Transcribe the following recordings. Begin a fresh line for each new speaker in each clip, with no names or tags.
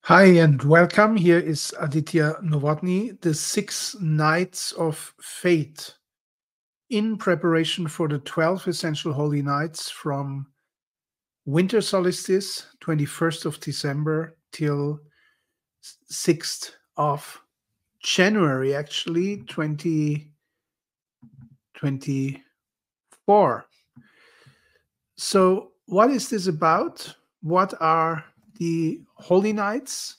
Hi and welcome. Here is Aditya Novotny, the 6 Nights of Fate, in preparation for the 12 Essential Holy Nights from Winter Solstice, 21st of December, till 6th of January, actually, 2024. So, what is this about? What are the Holy Nights?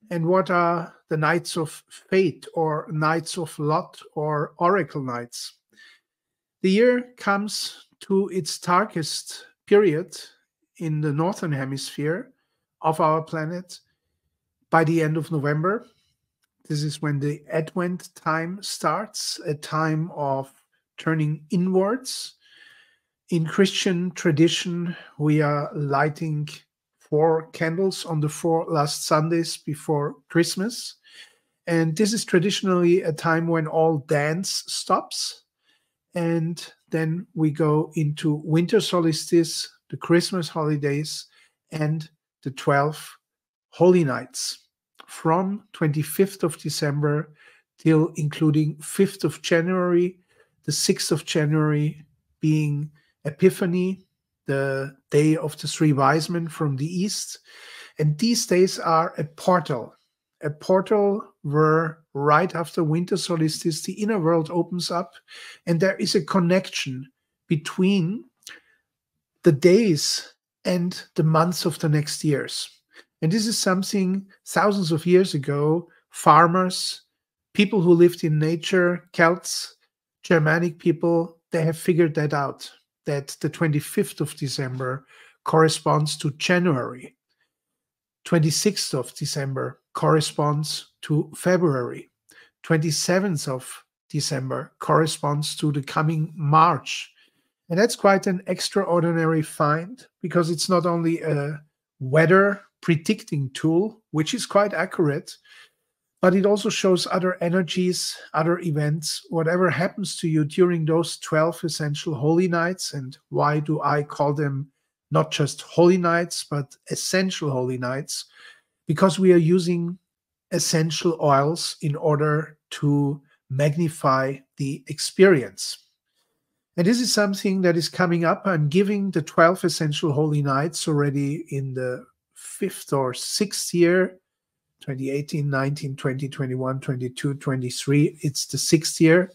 And what are the Nights of Fate or Nights of Lot or Oracle Nights? The year comes to its darkest period in the northern hemisphere of our planet by the end of November. This is when the Advent time starts, a time of turning inwards. In Christian tradition, we are lighting 4 candles on the 4 last Sundays before Christmas. And this is traditionally a time when all dance stops. And then we go into winter solstice, the Christmas holidays, and the 12 holy nights from 25th of December till including 5th of January, the 6th of January being Epiphany, the day of the 3 wise men from the east. And these days are a portal where right after winter solstice, the inner world opens up and there is a connection between the days and the months of the next years. And this is something thousands of years ago, farmers, people who lived in nature, Celts, Germanic people, they have figured that out, that the 25th of December corresponds to January. 26th of December corresponds to February. 27th of December corresponds to the coming March. And that's quite an extraordinary find because it's not only a weather predicting tool, which is quite accurate, but it also shows other energies, other events, whatever happens to you during those 12 essential holy nights. And why do I call them not just holy nights, but essential holy nights? Because we are using essential oils in order to magnify the experience. And this is something that is coming up. I'm giving the 12 essential holy nights already in the 5th or 6th year, 2018, 19, 20, 21, 22, 23. It's the 6th year.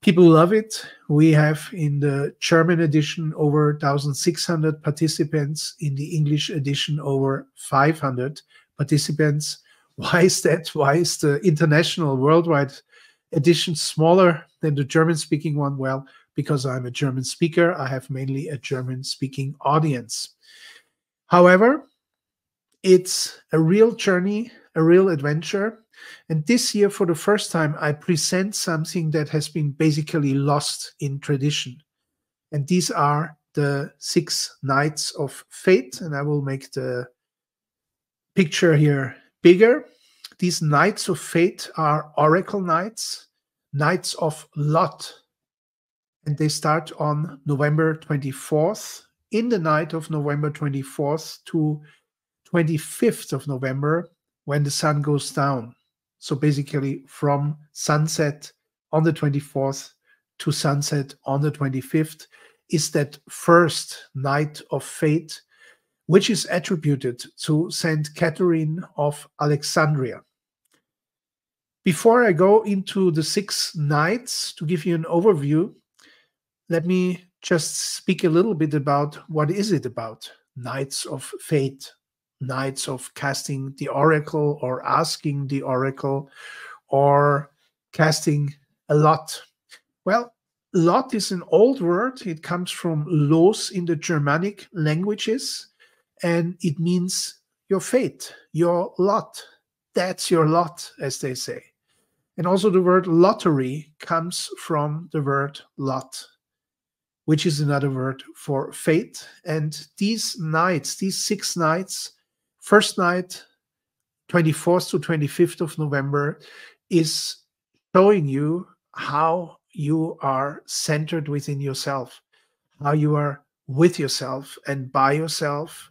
People love it. We have in the German edition over 1,600 participants, in the English edition over 500 participants. Why is that? Why is the international worldwide edition smaller than the German-speaking one? Well, because I'm a German speaker, I have mainly a German-speaking audience. However, it's a real journey, a real adventure. And this year, for the first time, I present something that has been basically lost in tradition. And these are the 6 Nights of Fate. And I will make the picture here bigger. These Nights of Fate are Oracle Nights, Nights of Lot. And they start on November 24th, in the night of November 24th to 25th of November, when the sun goes down. So basically from sunset on the 24th to sunset on the 25th is that first night of fate, which is attributed to St. Catherine of Alexandria. Before I go into the 6 nights, to give you an overview, let me just speak a little bit about what is it about, Nights of Fate, nights of casting the oracle or asking the oracle or casting a lot. Well, lot is an old word. It comes from los in the Germanic languages, and it means your fate, your lot. That's your lot, as they say. And also the word lottery comes from the word lot, which is another word for fate. And these nights, these 6 nights, first night, 24th to 25th of November, is showing you how you are centered within yourself, how you are with yourself and by yourself.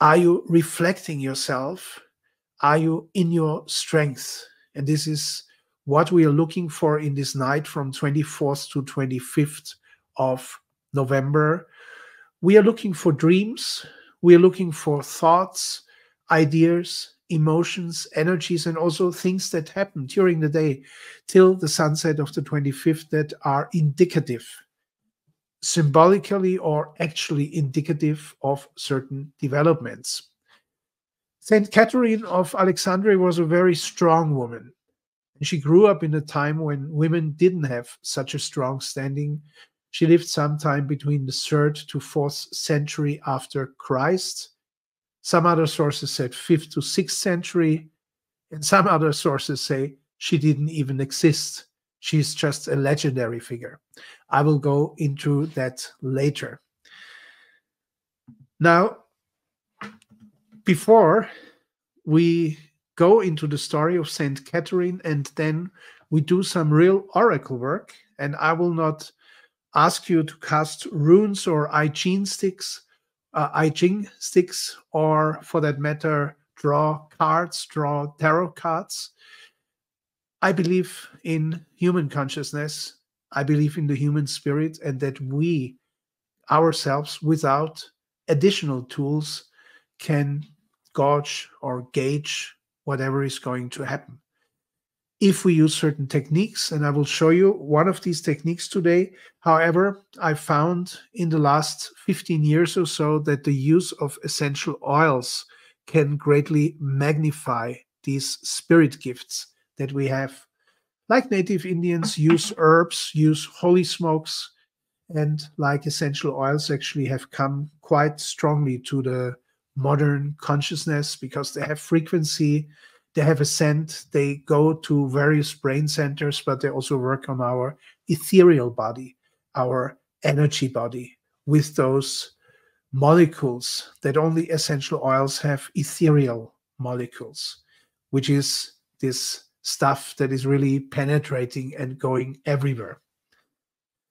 Are you reflecting yourself? Are you in your strength? And this is what we are looking for in this night from 24th to 25th of November. We are looking for dreams. We are looking for thoughts, ideas, emotions, energies, and also things that happen during the day till the sunset of the 25th that are indicative, symbolically or actually indicative of certain developments. St. Catherine of Alexandria was a very strong woman. She grew up in a time when women didn't have such a strong standing. She lived sometime between the 3rd to 4th century after Christ. Some other sources said 5th to 6th century, and some other sources say she didn't even exist. She's just a legendary figure. I will go into that later. Now, before we go into the story of St. Catherine and then we do some real oracle work, and I will not ask you to cast runes or I Ching sticks, or for that matter, draw tarot cards. I believe in human consciousness. I believe in the human spirit, and that we ourselves, without additional tools, can gauge or gauge whatever is going to happen. If we use certain techniques, and I will show you one of these techniques today. However, I found in the last 15 years or so that the use of essential oils can greatly magnify these spirit gifts that we have. Like native Indians use herbs, use holy smokes, and like essential oils actually have come quite strongly to the modern consciousness because they have frequency, they have a scent, they go to various brain centers, but they also work on our ethereal body, our energy body, with those molecules that only essential oils have, ethereal molecules, which is this stuff that is really penetrating and going everywhere.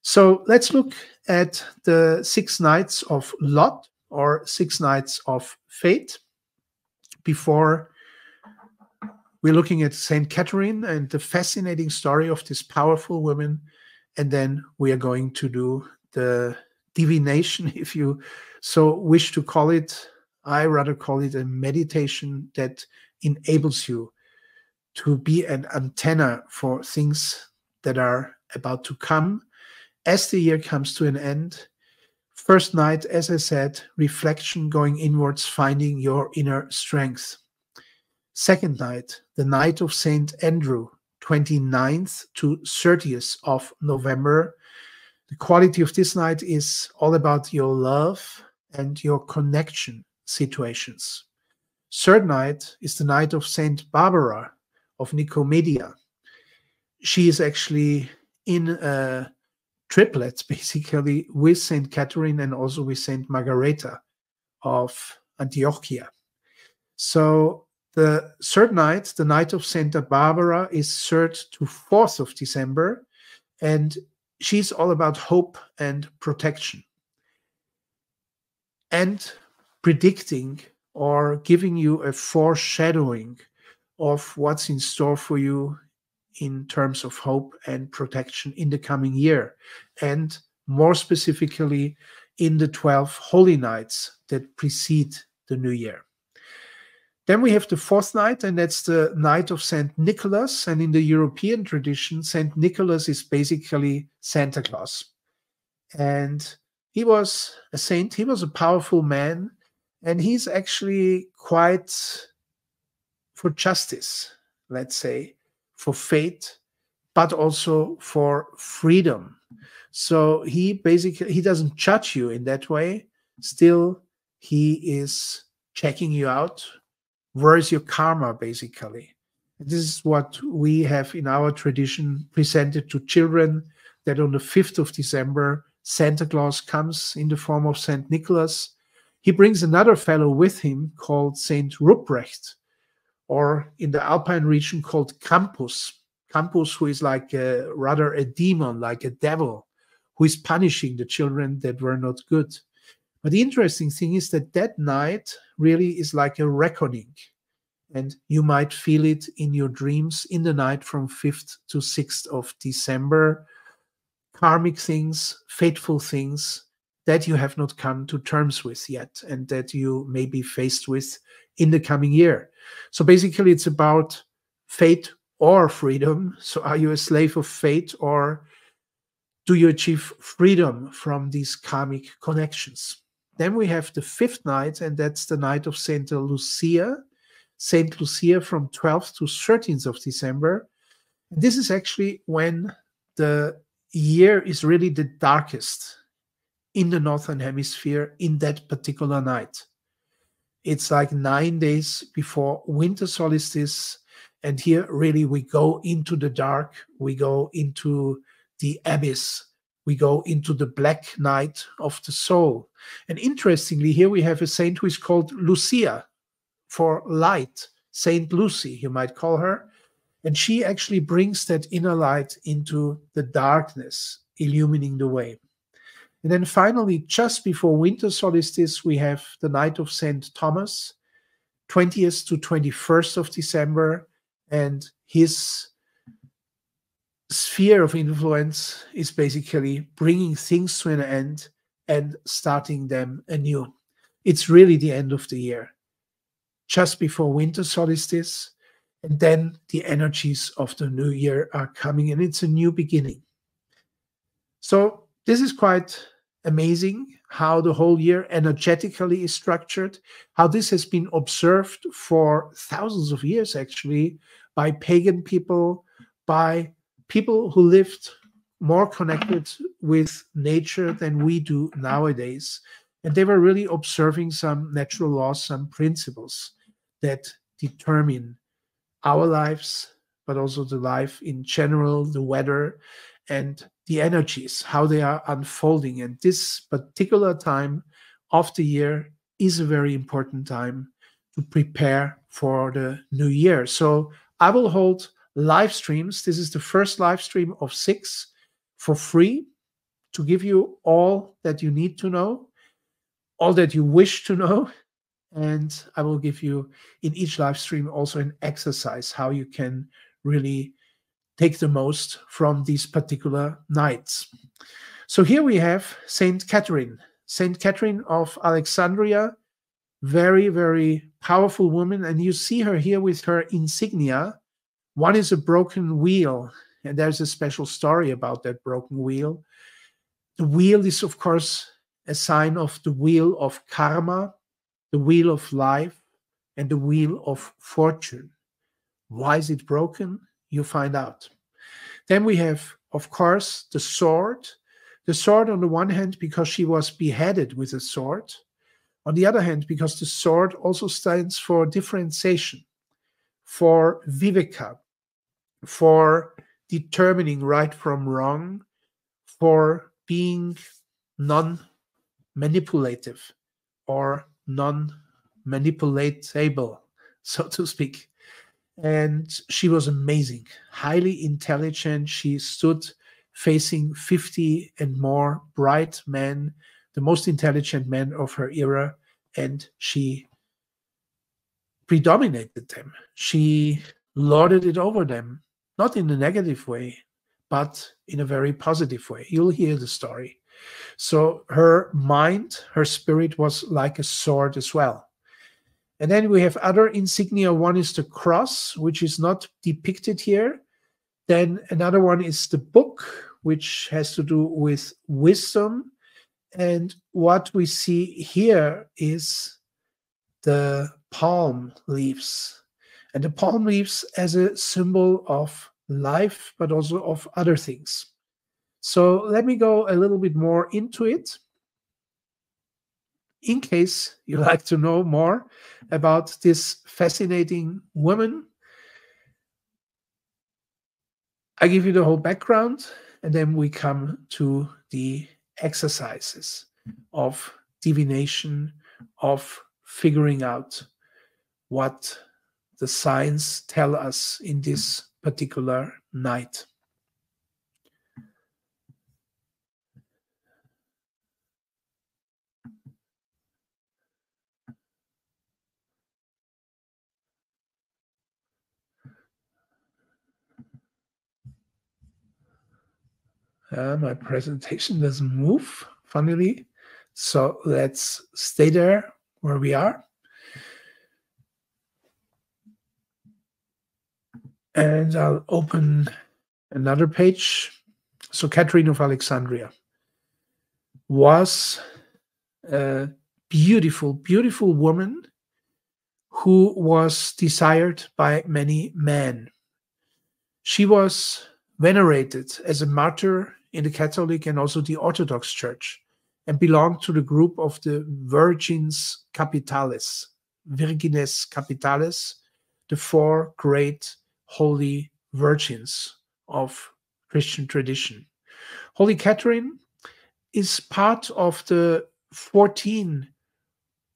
So let's look at the 6 nights of Lot, or 6 nights of fate, before we're looking at St. Catherine and the fascinating story of this powerful woman. And then we are going to do the divination, if you so wish to call it. I rather call it a meditation that enables you to be an antenna for things that are about to come as the year comes to an end. First night, as I said, reflection, going inwards, finding your inner strength. Second night, the night of St. Andrew, 29th to 30th of November. The quality of this night is all about your love and your connection situations. Third night is the night of St. Barbara of Nicomedia. She is actually in a triplet, basically, with St. Catherine and also with St. Margareta of Antiochia. So the third night, the night of Santa Barbara, is 3rd to 4th of December, and she's all about hope and protection and predicting or giving you a foreshadowing of what's in store for you in terms of hope and protection in the coming year, and more specifically in the 12 holy nights that precede the new year. Then we have the 4th night, and that's the night of St. Nicholas. And in the European tradition, St. Nicholas is basically Santa Claus. And he was a saint, he was a powerful man, and he's actually quite for justice, let's say, for faith, but also for freedom. So he doesn't judge you in that way. Still, he is checking you out. Where is your karma, basically? This is what we have in our tradition presented to children, that on the 5th of December, Santa Claus comes in the form of St. Nicholas. He brings another fellow with him called St. Ruprecht, or in the Alpine region called Krampus. Krampus, who is like rather a demon, like a devil, who is punishing the children that were not good. But the interesting thing is that that night really is like a reckoning. And you might feel it in your dreams in the night from 5th to 6th of December. Karmic things, fateful things that you have not come to terms with yet and that you may be faced with in the coming year. So basically, it's about fate or freedom. So, are you a slave of fate, or do you achieve freedom from these karmic connections? Then we have the fifth night, and that's the night of Saint Lucia. Saint Lucia from 12th to 13th of December. This is actually when the year is really the darkest in the northern hemisphere in that particular night. It's like 9 days before winter solstice. And here, really, we go into the dark, we go into the abyss, we go into the black night of the soul. And interestingly, here we have a saint who is called Lucia for light, Saint Lucy, you might call her. And she actually brings that inner light into the darkness, illumining the way. And then finally, just before winter solstice, we have the night of St. Thomas, 20th to 21st of December. And his sphere of influence is basically bringing things to an end and starting them anew. It's really the end of the year, just before winter solstice. And then the energies of the new year are coming, and it's a new beginning. So this is quite amazing how the whole year energetically is structured, how this has been observed for thousands of years, actually, by pagan people, by people who lived more connected with nature than we do nowadays. And they were really observing some natural laws, some principles that determine our lives, but also the life in general, the weather, and the energies, how they are unfolding. And this particular time of the year is a very important time to prepare for the new year. So I will hold live streams. This is the first live stream of 6 for free to give you all that you need to know, all that you wish to know. And I will give you in each live stream also an exercise how you can really take the most from these particular nights. So here we have St. Catherine, St. Catherine of Alexandria, very, very powerful woman. And you see her here with her insignia. One is a broken wheel, and there's a special story about that broken wheel. The wheel is, of course, a sign of the wheel of karma, the wheel of life, and the wheel of fortune. Why is it broken? You find out. Then we have, of course, the sword. The sword on the one hand, because she was beheaded with a sword. On the other hand, because the sword also stands for differentiation, for viveka, for determining right from wrong, for being non-manipulative or non-manipulatable, so to speak. And she was amazing, highly intelligent. She stood facing 50 and more bright men, the most intelligent men of her era, and she predominated them. She lorded it over them, not in a negative way, but in a very positive way. You'll hear the story. So her mind, her spirit was like a sword as well. And then we have other insignia. One is the cross, which is not depicted here. Then another one is the book, which has to do with wisdom. And what we see here is the palm leaves. And the palm leaves as a symbol of life, but also of other things. So let me go a little bit more into it. In case you like to know more about this fascinating woman, I give you the whole background, and then we come to the exercises of divination, of figuring out what the signs tell us in this particular night. My presentation doesn't move, funnily. So let's stay there where we are. And I'll open another page. So Catherine of Alexandria was a beautiful, beautiful woman who was desired by many men. She was venerated as a martyr in the Catholic and also the Orthodox Church, and belonged to the group of the Virgines Capitales, Virgines Capitales, the four great holy virgins of Christian tradition. Holy Catherine is part of the 14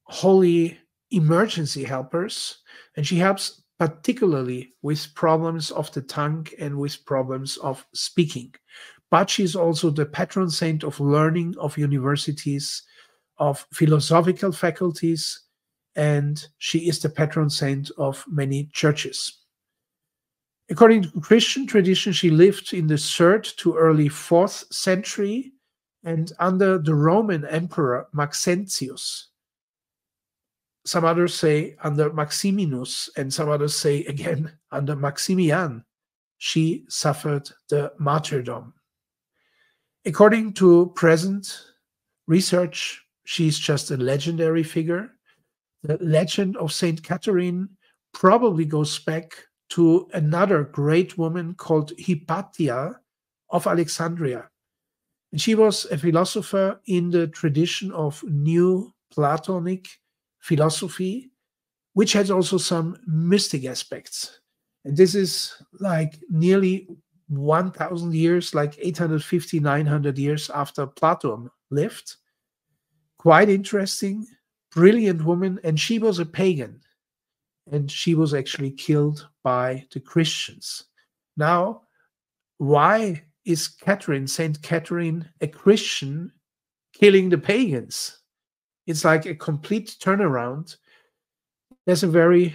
holy emergency helpers, and she helps particularly with problems of the tongue and with problems of speaking. But she's also the patron saint of learning, of universities, of philosophical faculties, and she is the patron saint of many churches. According to Christian tradition, she lived in the 3rd to early 4th century, and under the Roman Emperor Maxentius. Some others say under Maximinus, and some others say again under Maximian, she suffered the martyrdom. According to present research, she's just a legendary figure. The legend of St. Catherine probably goes back to another great woman called Hypatia of Alexandria. And she was a philosopher in the tradition of New Platonic philosophy, which has also some mystic aspects. And this is like nearly 1,000 years, like 850, 900 years after Plato lived. Quite interesting, brilliant woman, and she was a pagan. And she was actually killed by the Christians. Now, why is Catherine, St. Catherine, a Christian killing the pagans? It's like a complete turnaround. There's a very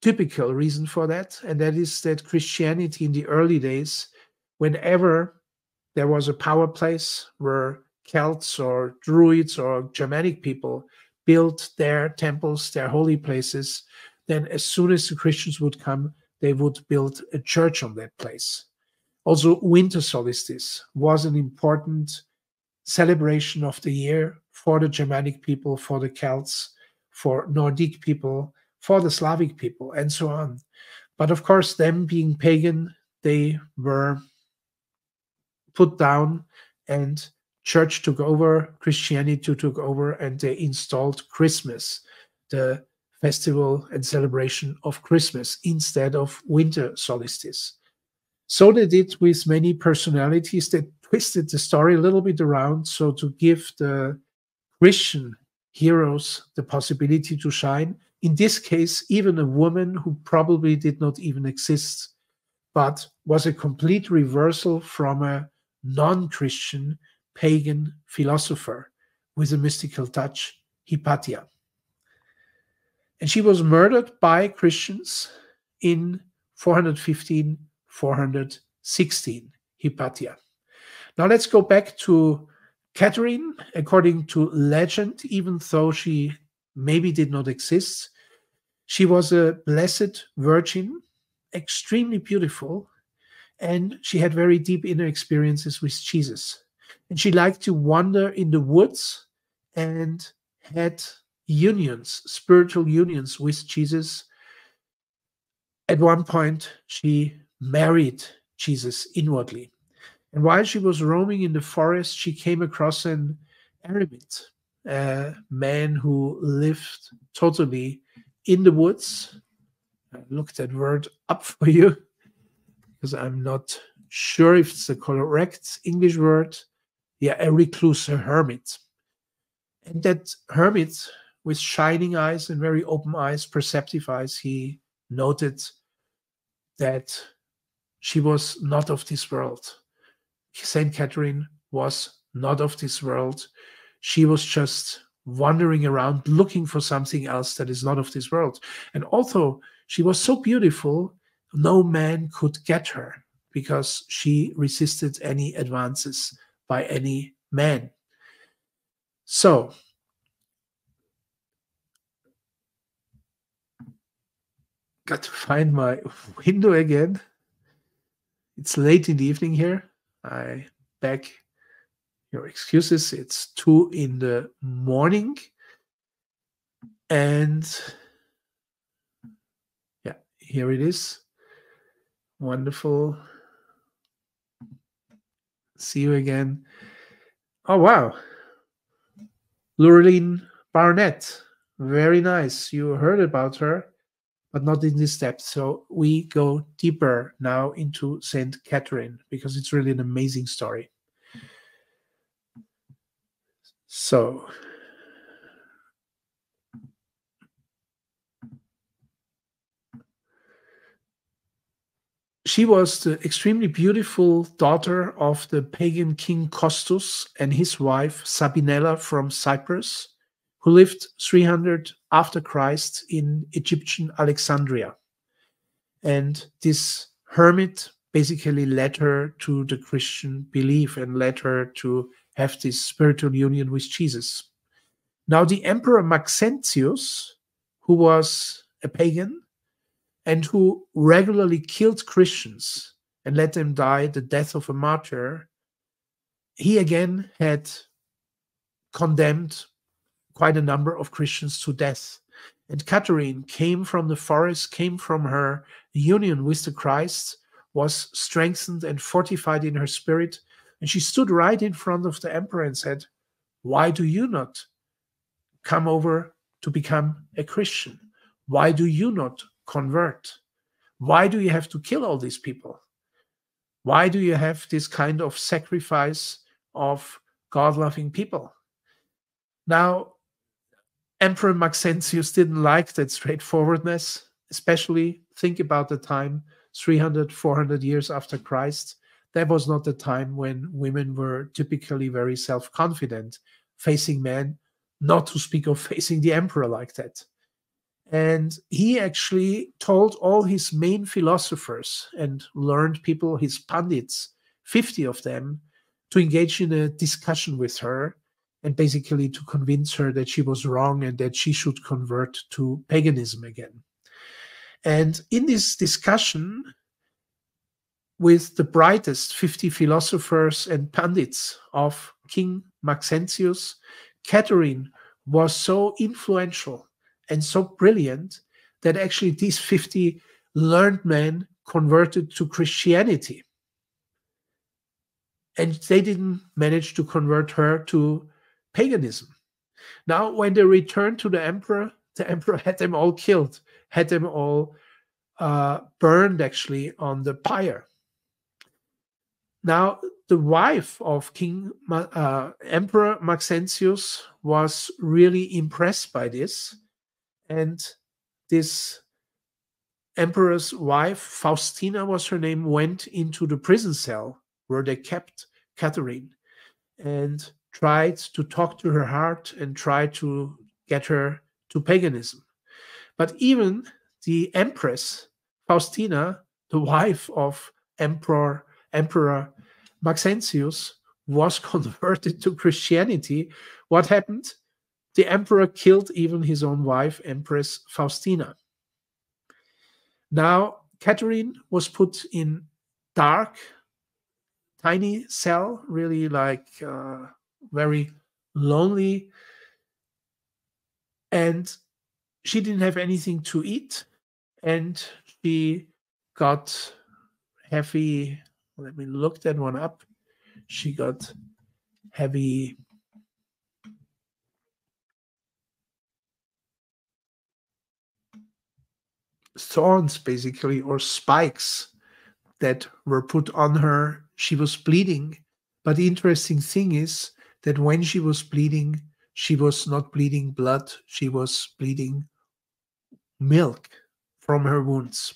typical reason for that, and that is that Christianity in the early days, whenever there was a power place where Celts or Druids or Germanic people built their temples, their holy places, then as soon as the Christians would come, they would build a church on that place. Also, Winter Solstice was an important celebration of the year for the Germanic people, for the Celts, for Nordic people, for the Slavic people, and so on. But of course, them being pagan, they were put down, and church took over, Christianity took over, and they installed Christmas, the festival and celebration of Christmas, instead of winter solstice. So they did with many personalities that twisted the story a little bit around, so to give the Christian heroes the possibility to shine. In this case, even a woman who probably did not even exist, but was a complete reversal from a non-Christian pagan philosopher with a mystical touch, Hypatia. And she was murdered by Christians in 415, 416, Hypatia. Now let's go back to Catherine. According to legend, even though she maybe did not exist, she was a blessed virgin, extremely beautiful, and she had very deep inner experiences with Jesus. And she liked to wander in the woods and had unions, spiritual unions with Jesus. At one point, she married Jesus inwardly. And while she was roaming in the forest, she came across an eremit, a man who lived totally in the woods. I looked that word up for you because I'm not sure if it's the correct English word. Yeah, a recluse, a hermit. And that hermit with shining eyes and very open eyes, perceptive eyes, he noted that she was not of this world. St. Catherine was not of this world. She was just wandering around looking for something else that is not of this world. And although she was so beautiful, no man could get her because she resisted any advances by any man. So, got to find my window again. It's late in the evening here. I beg your excuses. It's 2 in the morning. And yeah, here it is. Wonderful. See you again. Oh, wow. Lurleen Barnett. Very nice. You heard about her, but not in this depth. So we go deeper now into St. Catherine because it's really an amazing story. So she was the extremely beautiful daughter of the pagan king Costus and his wife Sabinella from Cyprus, who lived 300 after Christ in Egyptian Alexandria. And this hermit basically led her to the Christian belief and led her to have this spiritual union with Jesus. Now, the Emperor Maxentius, who was a pagan and who regularly killed Christians and let them die the death of a martyr, he again had condemned quite a number of Christians to death. And Catherine came from the forest, came from her union with the Christ, was strengthened and fortified in her spirit. And she stood right in front of the emperor and said, "Why do you not come over to become a Christian? Why do you not convert? Why do you have to kill all these people? Why do you have this kind of sacrifice of God-loving people?" Now, Emperor Maxentius didn't like that straightforwardness, especially think about the time 300, 400 years after Christ. That was not the time when women were typically very self-confident, facing men, not to speak of facing the emperor like that. And he actually told all his main philosophers and learned people, his pandits, 50 of them, to engage in a discussion with her and basically to convince her that she was wrong and that she should convert to paganism again. And in this discussion with the brightest 50 philosophers and pandits of King Maxentius, Catherine was so influential and so brilliant that actually these 50 learned men converted to Christianity. And they didn't manage to convert her to paganism. Now, when they returned to the emperor had them all killed, had them all burned actually on the pyre. Now, the wife of Emperor Maxentius was really impressed by this. And this emperor's wife, Faustina was her name, went into the prison cell where they kept Catherine and tried to talk to her heart and tried to get her to paganism. But even the empress, Faustina, the wife of Emperor Maxentius, was converted to Christianity. What happened? The emperor killed even his own wife, Empress Faustina. Now, Catherine was put in dark, tiny cell, really like very lonely. And she didn't have anything to eat. And she got heavy, let me look that one up. She got heavy thorns, basically, or spikes that were put on her. She was bleeding. But the interesting thing is that when she was bleeding, she was not bleeding blood. She was bleeding milk from her wounds.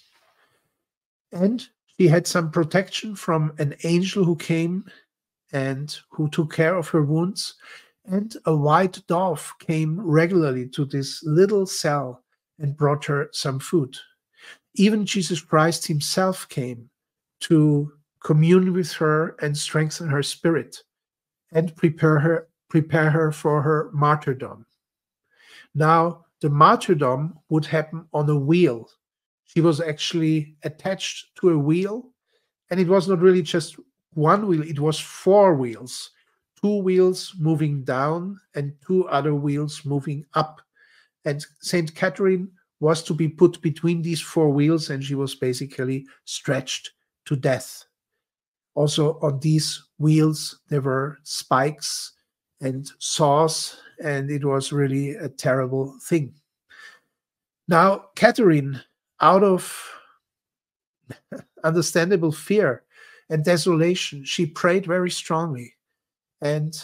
And she had some protection from an angel who came and who took care of her wounds. And a white dove came regularly to this little cell and brought her some food. Even Jesus Christ himself came to commune with her and strengthen her spirit, and prepare her for her martyrdom. Now, the martyrdom would happen on a wheel. She was actually attached to a wheel, and it was not really just one wheel, it was four wheels. Two wheels moving down and two other wheels moving up. And St. Catherine was to be put between these four wheels, and she was basically stretched to death. Also, on these wheels, there were spikes and saws, and it was really a terrible thing. Now, Catherine, out of understandable fear and desolation, she prayed very strongly, and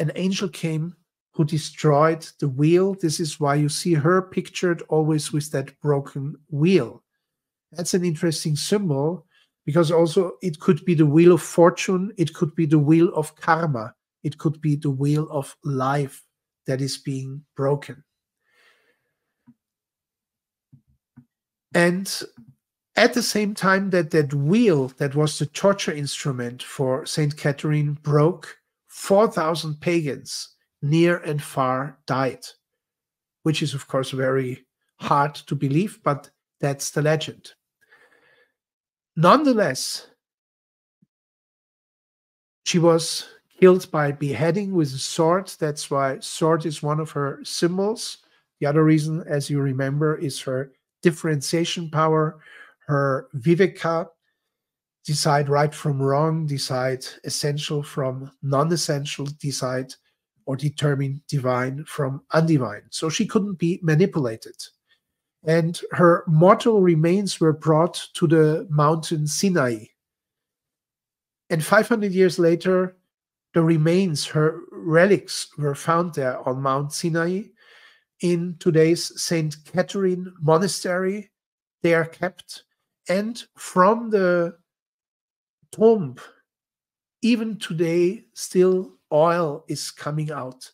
an angel came who destroyed the wheel. This is why you see her pictured always with that broken wheel. That's an interesting symbol, because also it could be the wheel of fortune, it could be the wheel of karma, it could be the wheel of life that is being broken. And at the same time that that wheel, that was the torture instrument for St. Catherine, broke, 4,000 pagans near and far died, which is, of course, very hard to believe, but that's the legend. Nonetheless, she was killed by beheading with a sword. That's why sword is one of her symbols. The other reason, as you remember, is her differentiation power, her viveka, decide right from wrong, decide essential from non-essential, decide or determine divine from undivine. So she couldn't be manipulated. And her mortal remains were brought to the mountain Sinai. And 500 years later, the remains, her relics, were found there on Mount Sinai in today's St. Catherine Monastery. They are kept. And from the tomb, even today, still oil is coming out.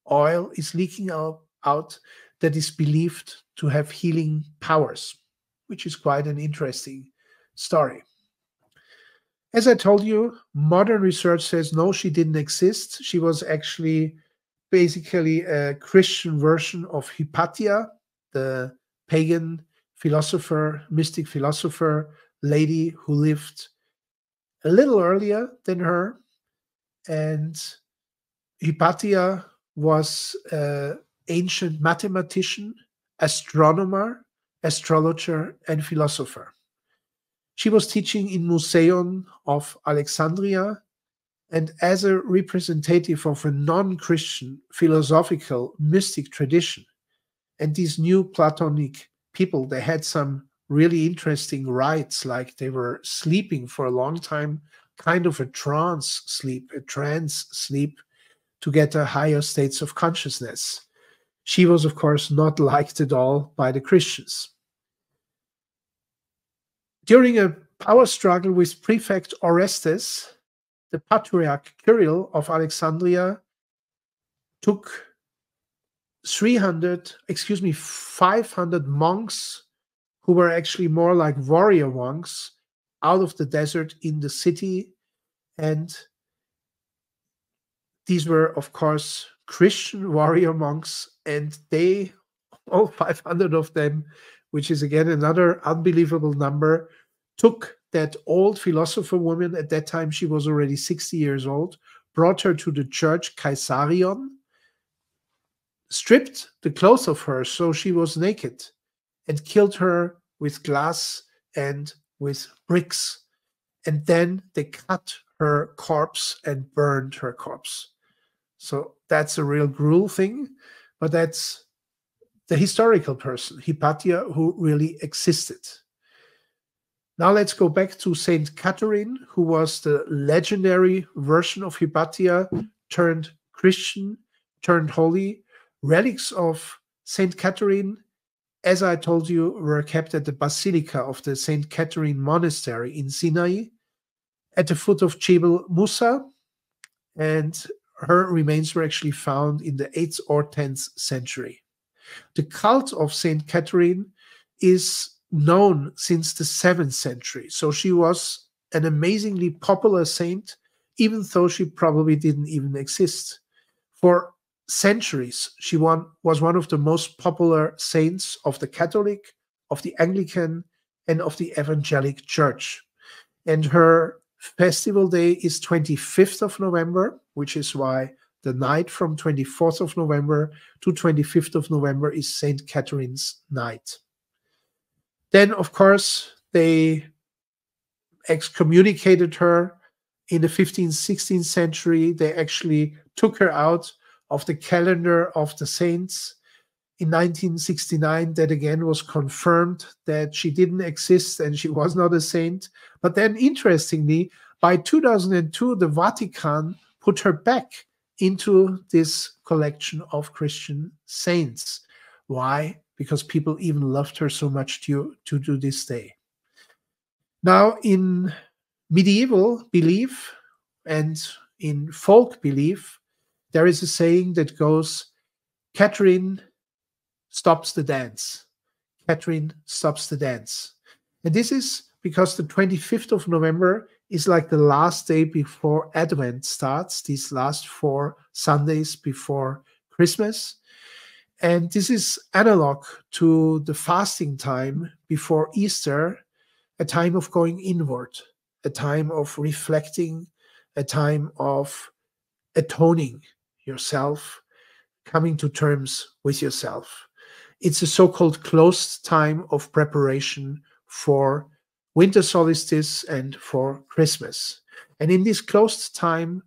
Oil is leaking out that is believed to have healing powers, which is quite an interesting story. As I told you, modern research says no, she didn't exist. She was actually basically a Christian version of Hypatia, the pagan philosopher, mystic philosopher lady who lived a little earlier than her. And Hypatia was an ancient mathematician, astronomer, astrologer, and philosopher. She was teaching in Museion of Alexandria, and as a representative of a non-Christian philosophical mystic tradition. And these new Platonic people, they had some really interesting rites, like they were sleeping for a long time, kind of a trance sleep to get a higher states of consciousness. She was, of course, not liked at all by the Christians. During a power struggle with prefect Orestes, the Patriarch Kirill of Alexandria took 500 monks who were actually more like warrior monks out of the desert in the city. And these were, of course, Christian warrior monks, and they, all 500 of them, which is again another unbelievable number, took that old philosopher woman. At that time, she was already 60 years old, brought her to the church Caesarion, stripped the clothes of her so she was naked, and killed her with glass and with bricks. And then they cut her corpse and burned her corpse. So that's a real cruel thing, but that's the historical person, Hypatia, who really existed. Now let's go back to St. Catherine, who was the legendary version of Hypatia, turned Christian, turned holy. Relics of St. Catherine, as I told you, were kept at the Basilica of the St. Catherine Monastery in Sinai, at the foot of Jebel Musa, and her remains were actually found in the 8th or 10th century. The cult of St. Catherine is known since the 7th century. So she was an amazingly popular saint, even though she probably didn't even exist. For centuries, she was one of the most popular saints of the Catholic, of the Anglican, and of the Evangelic Church. And her festival day is 25th of November, which is why the night from 24th of November to 25th of November is St. Catherine's night. Then, of course, they excommunicated her in the 15th, 16th century. They actually took her out of the calendar of the saints. In 1969, that again was confirmed that she didn't exist and she was not a saint. But then, interestingly, by 2002, the Vatican put her back into this collection of Christian saints. Why? Because people even loved her so much to this day. Now, in medieval belief and in folk belief, there is a saying that goes, Catherine stops the dance. Catherine stops the dance. And this is because the 25th of November is like the last day before Advent starts, these last 4 Sundays before Christmas. And this is analog to the fasting time before Easter, a time of going inward, a time of reflecting, a time of atoning yourself, coming to terms with yourself. It's a so-called closed time of preparation for winter solstice and for Christmas. And in this closed time,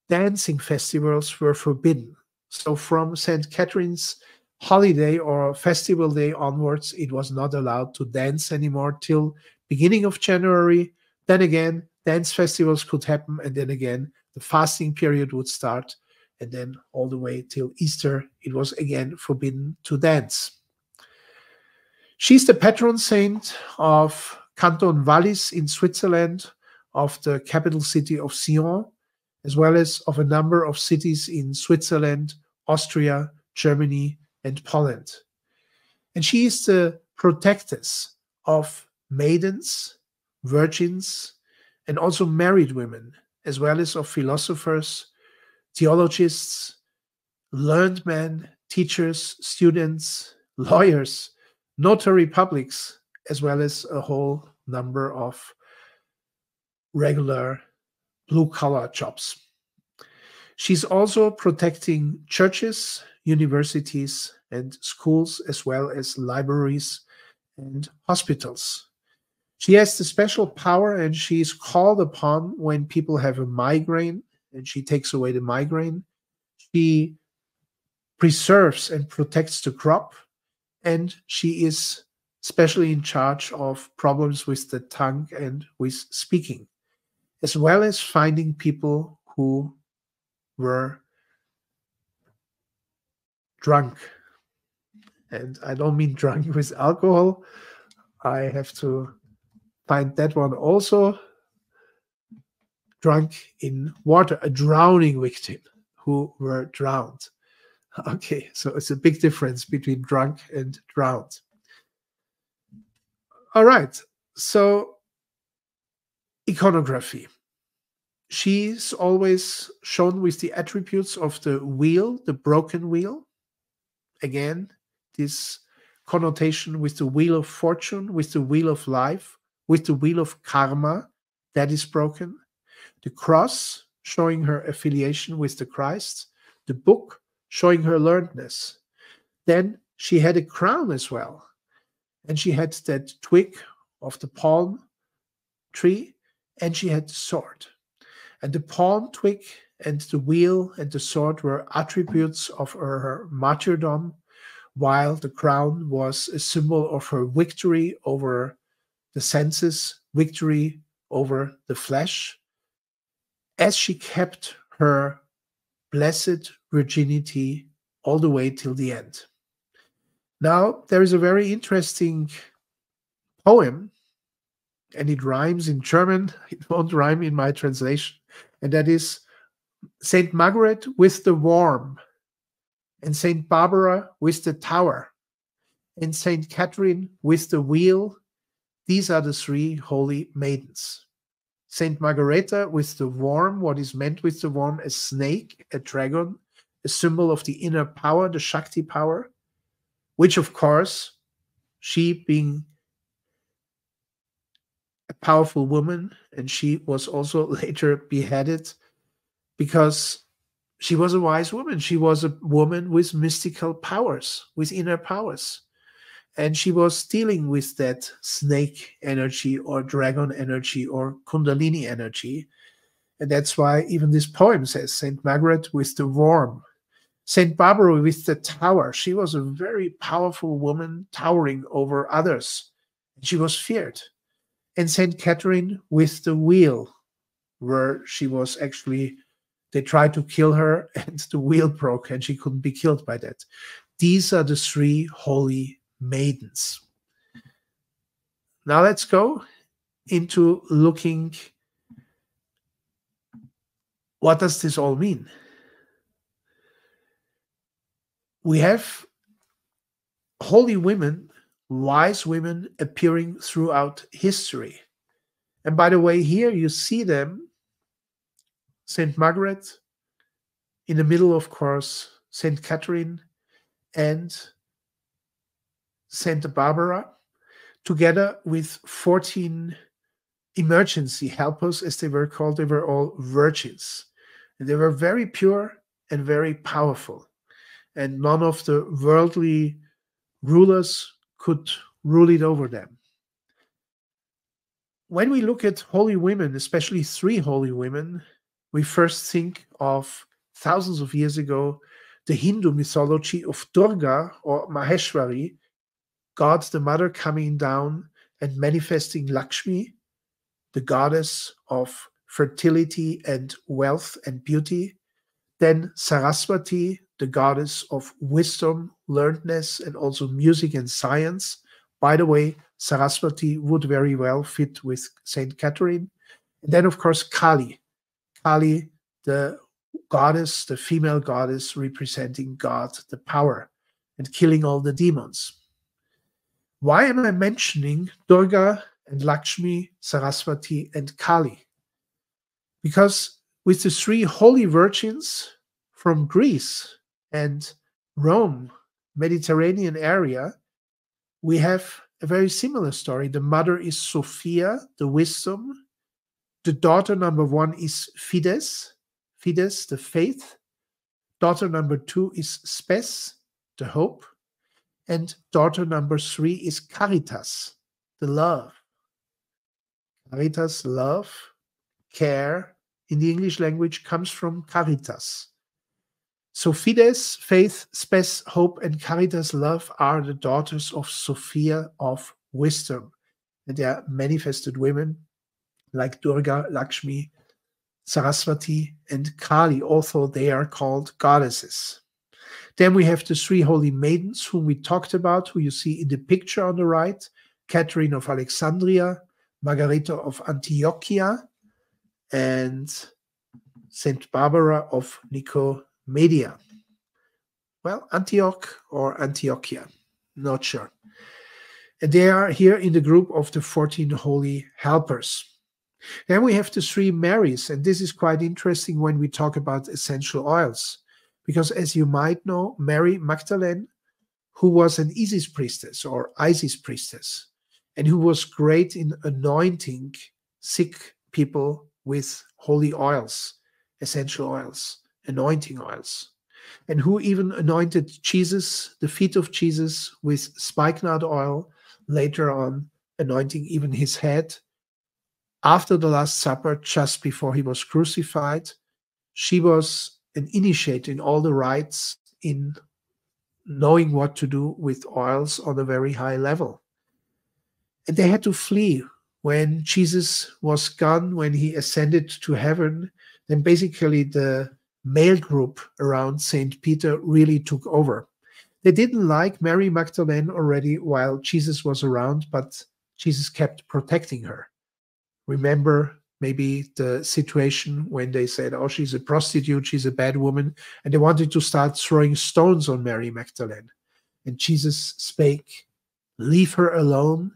dancing festivals were forbidden. So from St. Catherine's holiday or festival day onwards, it was not allowed to dance anymore till beginning of January. Then again, dance festivals could happen, and then again, the fasting period would start, and then all the way till Easter, it was again forbidden to dance. She's the patron saint of Canton Wallis in Switzerland, of the capital city of Sion, as well as of a number of cities in Switzerland, Austria, Germany, and Poland. And she is the protectress of maidens, virgins, and also married women, as well as of philosophers, theologists, learned men, teachers, students, lawyers, notary publics, as well as a whole number of regular blue-collar jobs. She's also protecting churches, universities, and schools, as well as libraries and hospitals. She has the special power, and she is called upon when people have a migraine, and she takes away the migraine. She preserves and protects the crop, and she is especially in charge of problems with the tongue and with speaking, as well as finding people who were drunk. And I don't mean drunk with alcohol. I have to find that one also. Drunk in water, a drowning victim who were drowned. Okay, so it's a big difference between drunk and drowned. All right, so iconography. She's always shown with the attributes of the wheel, the broken wheel. Again, this connotation with the wheel of fortune, with the wheel of life, with the wheel of karma that is broken. The cross, showing her affiliation with the Christ. The book, showing her learnedness. Then she had a crown as well. And she had that twig of the palm tree, and she had the sword. And the palm twig and the wheel and the sword were attributes of her martyrdom, while the crown was a symbol of her victory over the senses, victory over the flesh, as she kept her blessed virginity all the way till the end. Now, there is a very interesting poem, and it rhymes in German. It won't rhyme in my translation. And that is Saint Margaret with the worm, and Saint Barbara with the tower, and Saint Catherine with the wheel. These are the 3 holy maidens. Saint Margareta with the worm, what is meant with the worm, a snake, a dragon, a symbol of the inner power, the Shakti power, which of course, she being a powerful woman, and she was also later beheaded because she was a wise woman. She was a woman with mystical powers, with inner powers. And she was dealing with that snake energy or dragon energy or Kundalini energy. And that's why even this poem says Saint Margaret with the worm, Saint Barbara with the tower. She was a very powerful woman towering over others. She was feared. And St. Catherine with the wheel, where she was actually, they tried to kill her and the wheel broke and she couldn't be killed by that. These are the three holy maidens. Now let's go into looking, what does this all mean? We have holy women, wise women appearing throughout history. And by the way, here you see them, St. Margaret, in the middle, of course, St. Catherine and St. Barbara, together with 14 emergency helpers, as they were called. They were all virgins. And they were very pure and very powerful. And none of the worldly rulers could rule it over them. When we look at holy women, especially three holy women, we first think of thousands of years ago, the Hindu mythology of Durga or Maheshwari, God the Mother coming down and manifesting Lakshmi, the goddess of fertility and wealth and beauty. Then Saraswati, the goddess of wisdom, learnedness, and also music and science. By the way, Saraswati would very well fit with Saint Catherine. And then, of course, Kali. Kali, the goddess, the female goddess representing God, the power, and killing all the demons. Why am I mentioning Durga and Lakshmi, Saraswati, and Kali? Because with the three holy virgins from Greece and Rome, Mediterranean area, we have a very similar story. The mother is Sophia, the wisdom. The daughter number 1 is Fides, Fides, the faith. Daughter number 2 is Spes, the hope. And daughter number 3 is Caritas, the love. Caritas, love, care, in the English language comes from caritas. So Fides, faith, Spes, hope, and Caritas, love, are the daughters of Sophia of wisdom. And they are manifested women like Durga, Lakshmi, Saraswati, and Kali, although they are called goddesses. Then we have the three holy maidens whom we talked about, who you see in the picture on the right, Catherine of Alexandria, Margareta of Antiochia, and Saint Barbara of Nicomedia. Well, Antioch or Antiochia, not sure. And they are here in the group of the 14 holy helpers. Then we have the three Marys, and this is quite interesting when we talk about essential oils, because as you might know, Mary Magdalene, who was an Isis priestess or Isis priestess, and who was great in anointing sick people with holy oils, essential oils, anointing oils, and who even anointed Jesus, the feet of Jesus, with spikenard oil, later on anointing even his head. After the Last Supper, just before he was crucified, she was an initiate in all the rites, in knowing what to do with oils on a very high level. And they had to flee when Jesus was gone, when he ascended to heaven. Then basically the male group around St. Peter really took over. They didn't like Mary Magdalene already while Jesus was around, but Jesus kept protecting her. Remember maybe the situation when they said, oh, she's a prostitute, she's a bad woman, and they wanted to start throwing stones on Mary Magdalene. And Jesus spake, leave her alone.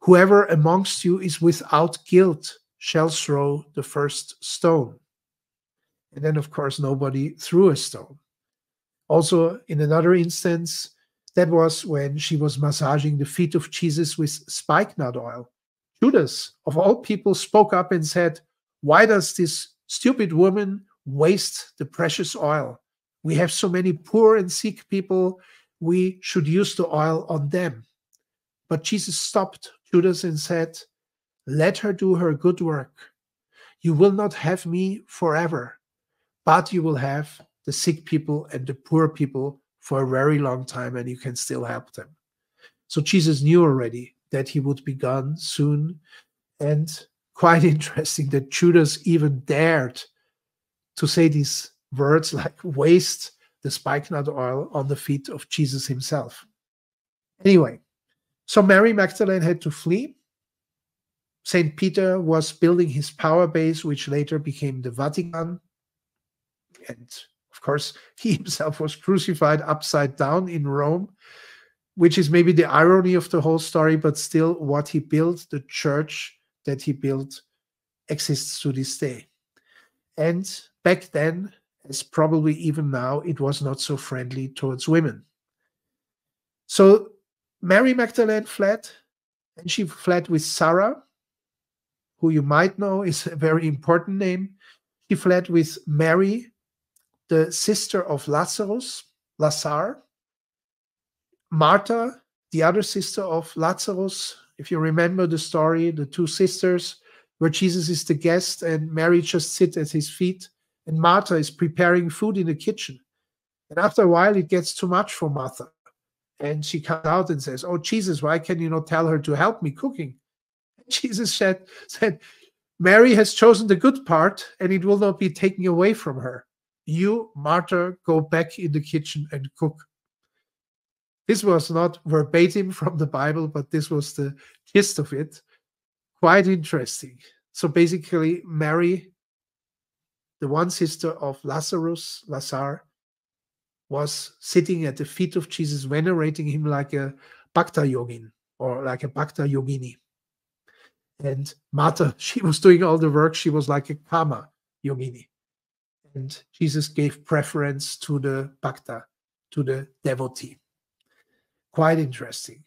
Whoever amongst you is without guilt shall throw the first stone. And then, of course, nobody threw a stone. Also, in another instance, that was when she was massaging the feet of Jesus with spikenard oil. Judas, of all people, spoke up and said, "Why does this stupid woman waste the precious oil? We have so many poor and sick people. We should use the oil on them." But Jesus stopped Judas and said, "Let her do her good work. You will not have me forever, but you will have the sick people and the poor people for a very long time, and you can still help them." So Jesus knew already that he would be gone soon. And quite interesting that Judas even dared to say these words like waste the spikenard oil on the feet of Jesus himself. Anyway, so Mary Magdalene had to flee. St. Peter was building his power base, which later became the Vatican. And of course, he himself was crucified upside down in Rome, which is maybe the irony of the whole story, but still what he built, the church that he built, exists to this day. And back then, as probably even now, it was not so friendly towards women. So Mary Magdalene fled, and she fled with Sarah, who you might know is a very important name. She fled with Mary, the sister of Lazarus, Martha, the other sister of Lazarus. If you remember the story, the two sisters, where Jesus is the guest and Mary just sits at his feet, and Martha is preparing food in the kitchen. And after a while, it gets too much for Martha. And she comes out and says, "Oh, Jesus, why can you not tell her to help me cooking?" And Jesus said, "Mary has chosen the good part, and it will not be taken away from her. You, Martha, go back in the kitchen and cook." This was not verbatim from the Bible, but this was the gist of it. Quite interesting. So basically, Mary, the one sister of Lazar, was sitting at the feet of Jesus, venerating him like a Bhakta yogin or like a Bhakta yogini. And Martha, she was doing all the work. She was like a Kama yogini. And Jesus gave preference to the Bhakta, to the devotee. Quite interesting.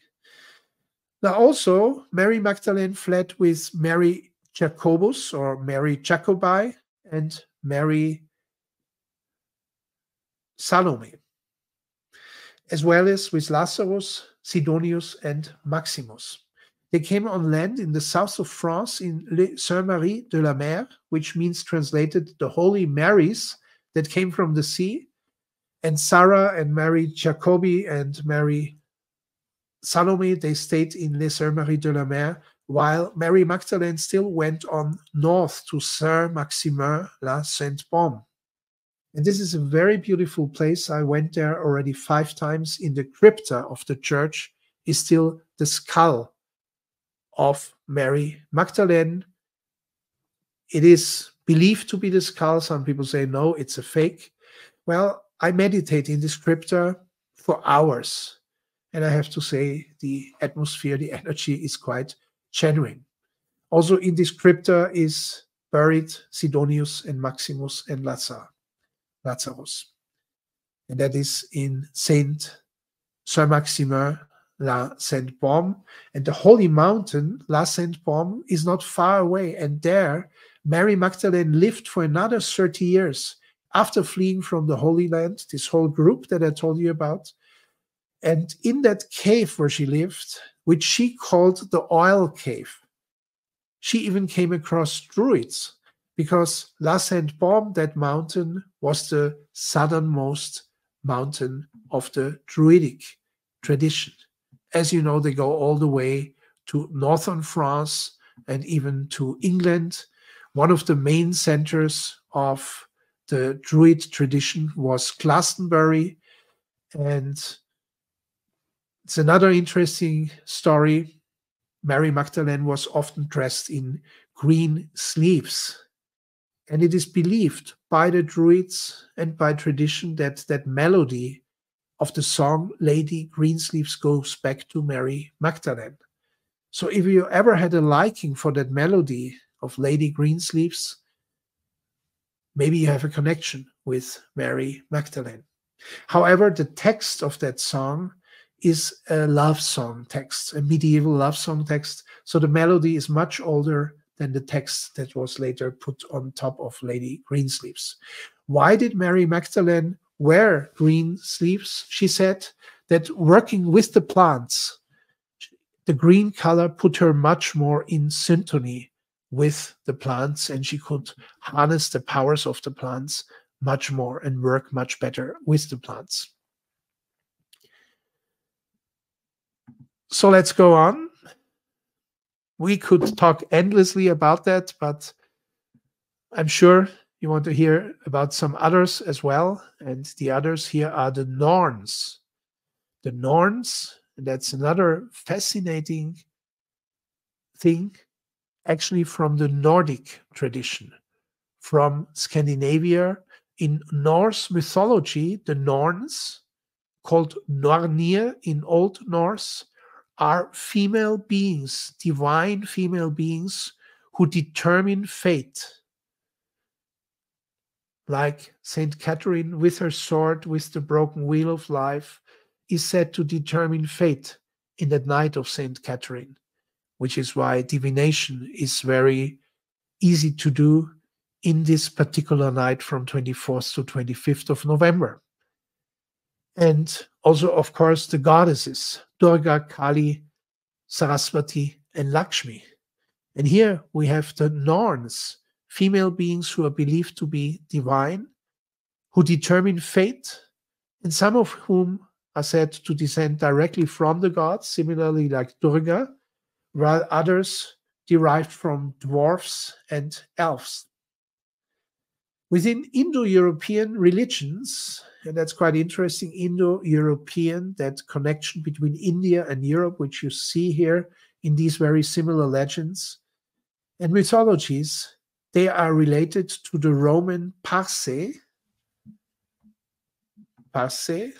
Now also, Mary Magdalene fled with Mary Jacobus or Mary Jacobi and Mary Salome, as well as with Lazarus, Sidonius, and Maximus. They came on land in the south of France in Les Saintes-Maries de la Mer, which means translated the Holy Marys that came from the sea. And Sarah and Mary Jacobi and Mary Salome, they stayed in Les Saintes-Maries de la Mer, while Mary Magdalene still went on north to Saint-Maximin-la-Sainte-Baume. And this is a very beautiful place. I went there already 5 times. In the crypta of the church is still the skull of Mary Magdalene. It is believed to be the skull. Some people say, no, it's a fake. Well, I meditate in this crypta for hours. And I have to say, the atmosphere, the energy is quite genuine. Also in this crypta is buried Sidonius and Maximus and Lazarus. And that is in Saint-Maximin-la-Sainte-Baume. And the holy mountain, La Sainte-Baume, is not far away. And there, Mary Magdalene lived for another 30 years after fleeing from the Holy Land, this whole group that I told you about. And in that cave where she lived, which she called the Oil Cave, she even came across Druids, because La Sainte-Baume, that mountain, was the southernmost mountain of the Druidic tradition. As you know, they go all the way to northern France and even to England. One of the main centers of the Druid tradition was Glastonbury. And it's another interesting story. Mary Magdalene was often dressed in green sleeves. And it is believed by the Druids and by tradition that that melody of the song Lady Greensleeves goes back to Mary Magdalene. So if you ever had a liking for that melody, of Lady Greensleeves, maybe you have a connection with Mary Magdalene. However, the text of that song is a love song text, a medieval love song text. So the melody is much older than the text that was later put on top of Lady Greensleeves. Why did Mary Magdalene wear green sleeves? She said that working with the plants, the green color put her much more in synchrony with the plants, and she could harness the powers of the plants much more and work much better with the plants. So let's go on. We could talk endlessly about that, but I'm sure you want to hear about some others as well. And the others here are the Norns. The Norns, and that's another fascinating thing, actually from the Nordic tradition, from Scandinavia. In Norse mythology, the Norns, called Nornir in Old Norse, are female beings, divine female beings who determine fate. Like St. Catherine with her sword, with the broken wheel of life, is said to determine fate in the night of St. Catherine, which is why divination is very easy to do in this particular night from 24th to 25th of November. And also, of course, the goddesses, Durga, Kali, Saraswati, and Lakshmi. And here we have the Norns, female beings who are believed to be divine, who determine fate, and some of whom are said to descend directly from the gods, similarly like Durga, while others derived from dwarfs and elves. Within Indo-European religions, and that's quite interesting, Indo-European, that connection between India and Europe, which you see here in these very similar legends and mythologies, they are related to the Roman Parse. Parse,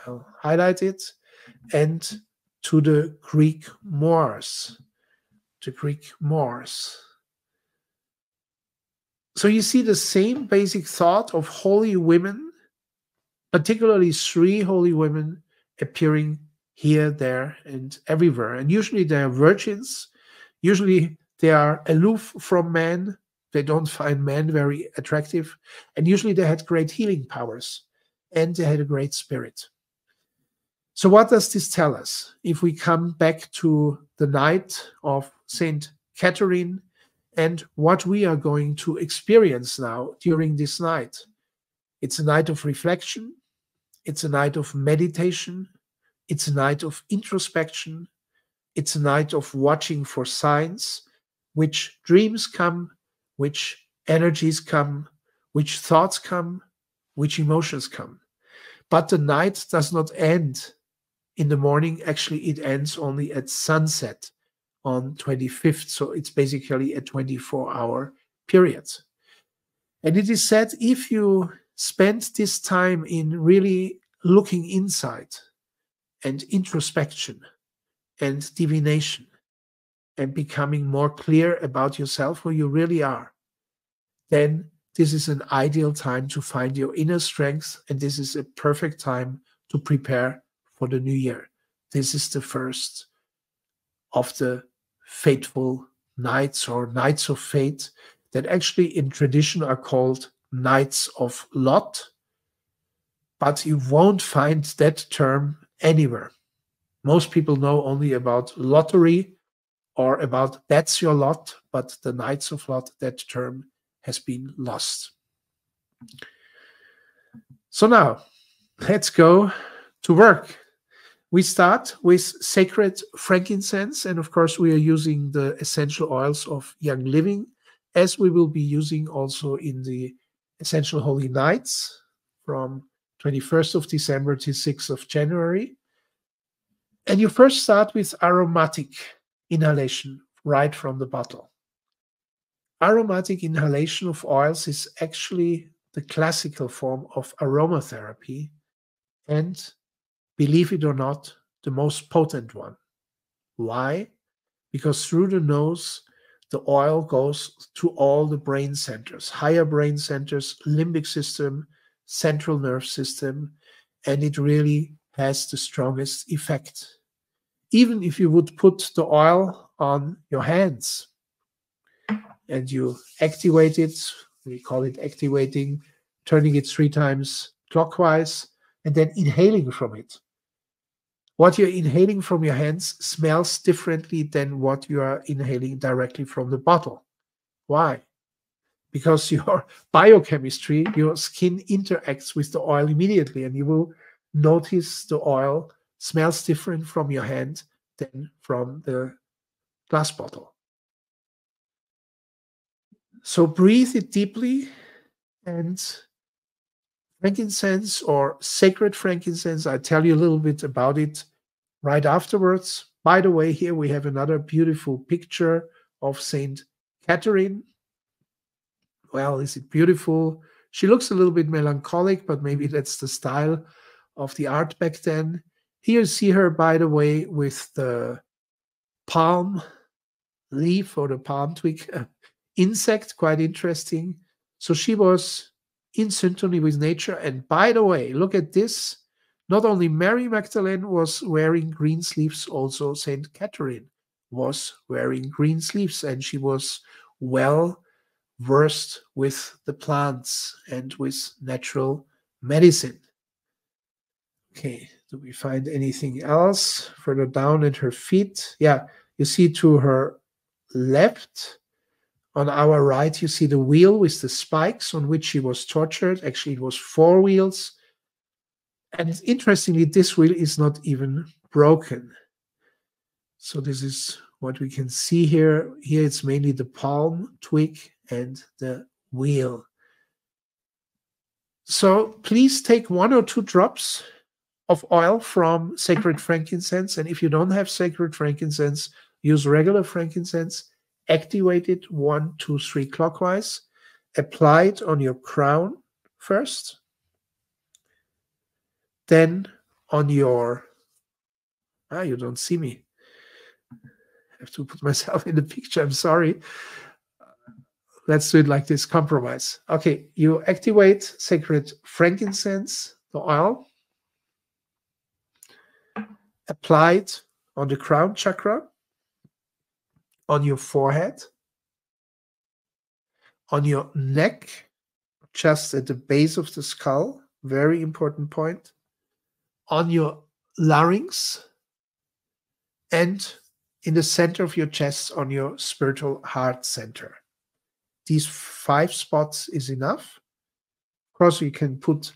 I'll highlight it, and to the Greek Moors. The Greek Moors. So you see the same basic thought of holy women, particularly 3 holy women appearing here, there, and everywhere. And usually they are virgins. Usually they are aloof from men. They don't find men very attractive. And usually they had great healing powers. And they had a great spirit. So what does this tell us? If we come back to the night of St. Catherine, and what we are going to experience now during this night. It's a night of reflection. It's a night of meditation. It's a night of introspection. It's a night of watching for signs, which dreams come, which energies come, which thoughts come, which emotions come. But the night does not end in the morning. Actually, it ends only at sunset on 25th, so it's basically a 24-hour period. And it is said if you spend this time in really looking inside and introspection and divination and becoming more clear about yourself, who you really are, then this is an ideal time to find your inner strength, and this is a perfect time to prepare for the new year. This is the first of the fateful nights or nights of fate that actually in tradition are called nights of lot, but you won't find that term anywhere. Most people know only about lottery or about that's your lot, but the nights of lot, that term has been lost. So now let's go to work. We start with sacred frankincense, and of course we are using the essential oils of Young Living, as we will be using also in the Essential Holy Nights from 21st of December to 6th of January. And you first start with aromatic inhalation right from the bottle. Aromatic inhalation of oils is actually the classical form of aromatherapy, and believe it or not, the most potent one. Why? Because through the nose, the oil goes to all the brain centers, higher brain centers, limbic system, central nerve system, and it really has the strongest effect. Even if you would put the oil on your hands and you activate it, we call it activating, turning it 3 times clockwise, and then inhaling from it. What you're inhaling from your hands smells differently than what you are inhaling directly from the bottle. Why? Because your biochemistry, your skin interacts with the oil immediately, and you will notice the oil smells different from your hand than from the glass bottle. So breathe it deeply, and frankincense or sacred frankincense, I'll tell you a little bit about it right afterwards. By the way, here we have another beautiful picture of St. Catherine. Well, is it beautiful? She looks a little bit melancholic, but maybe that's the style of the art back then. Here you see her, by the way, with the palm leaf or the palm twig insect, quite interesting. So she was in sympathy with nature. And by the way, look at this. Not only Mary Magdalene was wearing green sleeves, also St. Catherine was wearing green sleeves, and she was well versed with the plants and with natural medicine. Okay, do we find anything else further down at her feet? Yeah, you see to her left, on our right, you see the wheel with the spikes on which she was tortured. Actually, it was 4 wheels. And interestingly, this wheel is not even broken. So this is what we can see here. Here it's mainly the palm twig and the wheel. So please take 1 or 2 drops of oil from sacred frankincense. And if you don't have sacred frankincense, use regular frankincense. Activate it 1, 2, 3 clockwise. Apply it on your crown first. Then on your, you don't see me. I have to put myself in the picture. I'm sorry. Let's do it like this, compromise. Okay, you activate sacred frankincense, the oil. Apply it on the crown chakra, on your forehead, on your neck, just at the base of the skull, very important point, on your larynx, and in the center of your chest, on your spiritual heart center. These 5 spots is enough. Of course, you can put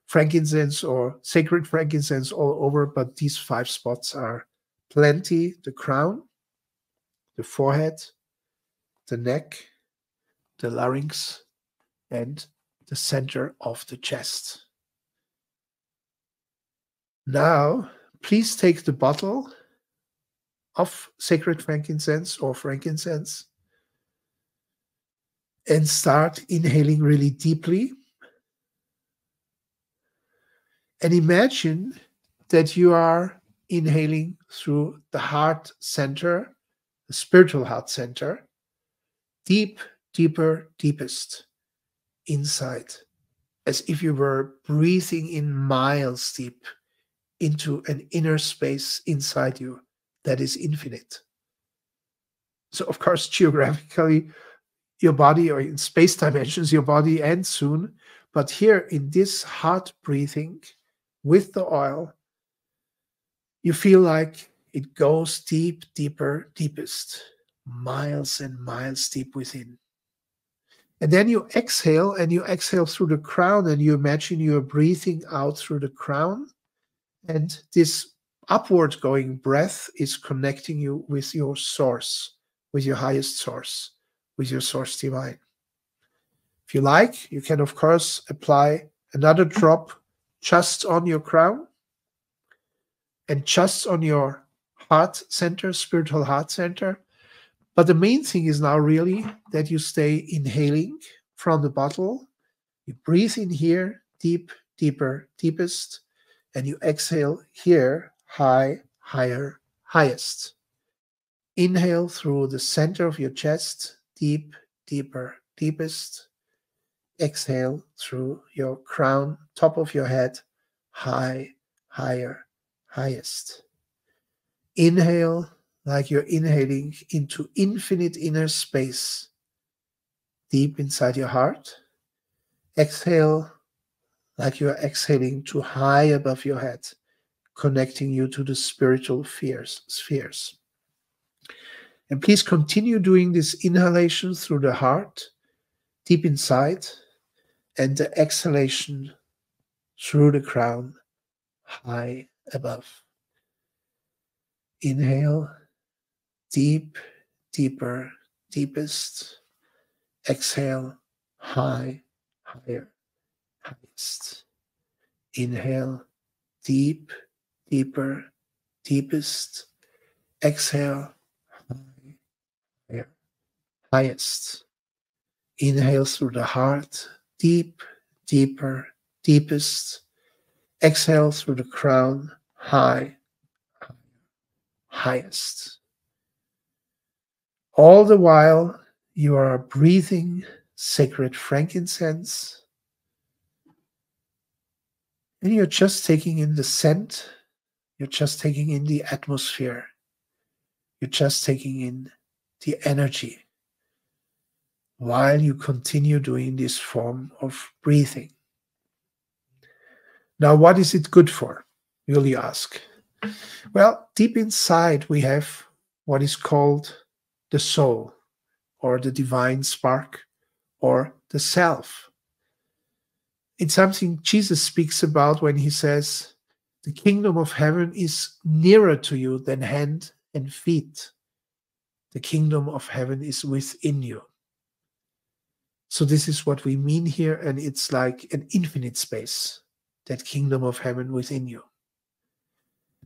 frankincense or sacred frankincense all over, but these 5 spots are plenty. The crown, the forehead, the neck, the larynx, and the center of the chest. Now, please take the bottle of sacred frankincense or frankincense and start inhaling really deeply. And imagine that you are inhaling through the heart center, the spiritual heart center, deep, deeper, deepest inside, as if you were breathing in miles deep into an inner space inside you that is infinite. So, of course, geographically, your body, or in space dimensions, your body ends soon. But here in this heart breathing with the oil, you feel like it goes deep, deeper, deepest, miles and miles deep within. And then you exhale, and you exhale through the crown, and you imagine you are breathing out through the crown. And this upward going breath is connecting you with your source, with your highest source, with your source divine. If you like, you can, of course, apply another drop just on your crown and just on your heart center, spiritual heart center. But the main thing is now really that you stay inhaling from the bottle. You breathe in here, deep, deeper, deepest, and you exhale here, high, higher, highest. Inhale through the center of your chest, deep, deeper, deepest. Exhale through your crown, top of your head, high, higher, highest. Inhale like you're inhaling into infinite inner space, deep inside your heart. Exhale like you're exhaling to high above your head, connecting you to the spiritual spheres. And please continue doing this inhalation through the heart, deep inside, and the exhalation through the crown, high above. Inhale, deep, deeper, deepest. Exhale, high, higher, highest. Inhale, deep, deeper, deepest. Exhale, high, higher, highest. Inhale through the heart, deep, deeper, deepest. Exhale through the crown, high, highest. All the while, you are breathing sacred frankincense, and you're just taking in the scent, you're just taking in the atmosphere, you're just taking in the energy while you continue doing this form of breathing. Now, what is it good for, will you ask? Well, deep inside we have what is called the soul, or the divine spark, or the self. It's something Jesus speaks about when he says, the kingdom of heaven is nearer to you than hand and feet. The kingdom of heaven is within you. So this is what we mean here, and it's like an infinite space, that kingdom of heaven within you.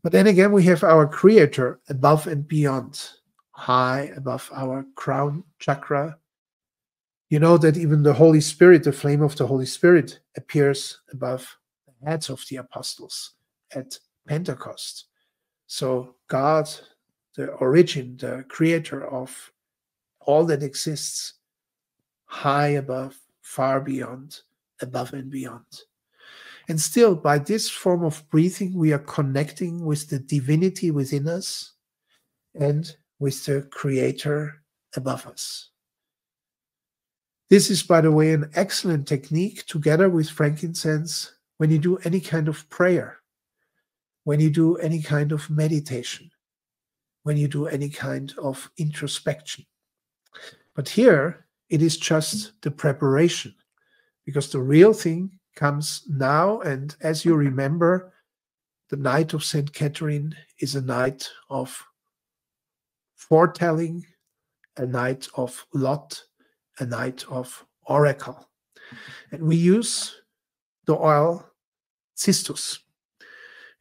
But then again, we have our Creator above and beyond, high above our crown chakra. You know that even the Holy Spirit, the flame of the Holy Spirit, appears above the heads of the apostles at Pentecost. So God, the origin, the creator of all that exists, high above, far beyond, above and beyond. And still, by this form of breathing, we are connecting with the divinity within us and with the Creator above us. This is, by the way, an excellent technique together with frankincense when you do any kind of prayer, when you do any kind of meditation, when you do any kind of introspection. But here, it is just the preparation, because the real thing comes now. And as you remember, the night of St. Catherine is a night of foretelling, a night of lot, a night of oracle. And we use the oil cistus.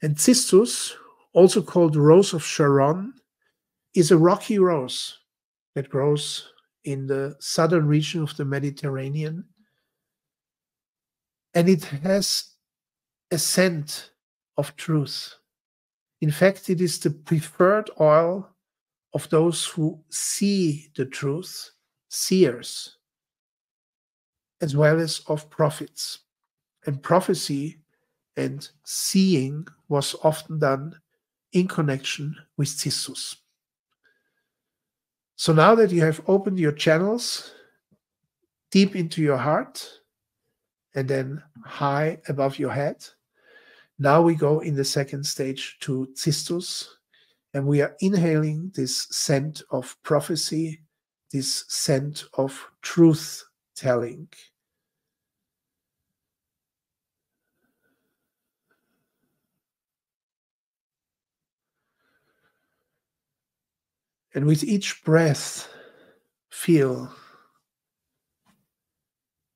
And cistus, also called rose of Sharon, is a rocky rose that grows in the southern region of the Mediterranean. And it has a scent of truth. In fact, it is the preferred oil of those who see the truth, seers, as well as of prophets. And prophecy and seeing was often done in connection with cistus. So now that you have opened your channels deep into your heart and then high above your head, now we go in the second stage to cistus, and we are inhaling this scent of prophecy, this scent of truth telling. And with each breath, feel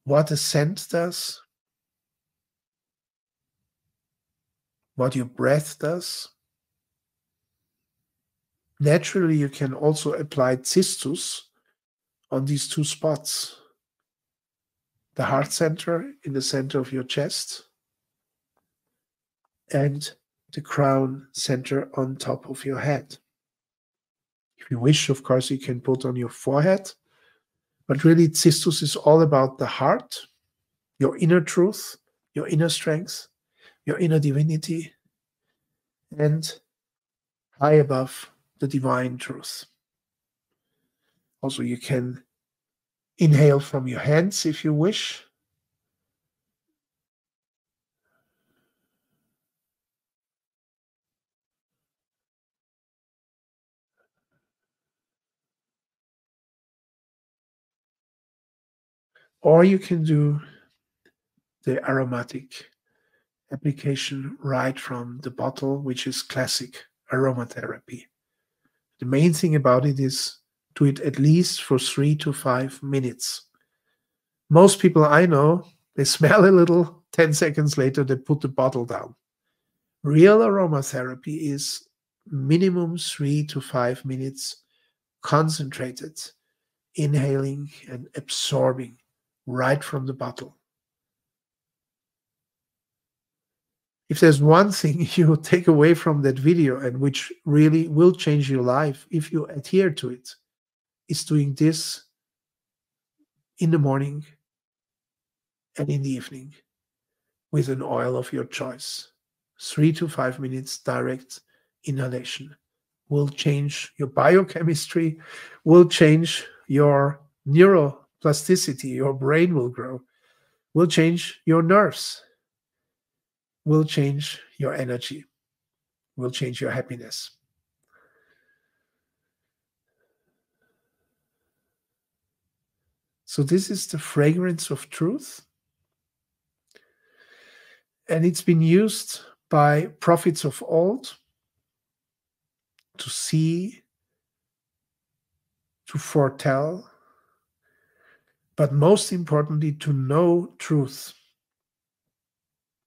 what the scent does, what your breath does. Naturally, you can also apply cistus on these two spots, the heart center in the center of your chest and the crown center on top of your head. If you wish, of course, you can put on your forehead. But really, cistus is all about the heart, your inner truth, your inner strength, your inner divinity, and high above the divine truth. Also, you can inhale from your hands if you wish. Or you can do the aromatic application right from the bottle, which is classic aromatherapy. The main thing about it is do it at least for 3 to 5 minutes. Most people I know, they smell a little, 10 seconds later, they put the bottle down. Real aromatherapy is minimum 3 to 5 minutes concentrated, inhaling and absorbing right from the bottle. If there's one thing you take away from that video and which really will change your life if you adhere to it, is doing this in the morning and in the evening with an oil of your choice. 3 to 5 minutes direct inhalation will change your biochemistry, will change your neuroplasticity, your brain will grow, will change your nerves, will change your energy, will change your happiness. So this is the fragrance of truth. And it's been used by prophets of old to see, to foretell, but most importantly, to know truth.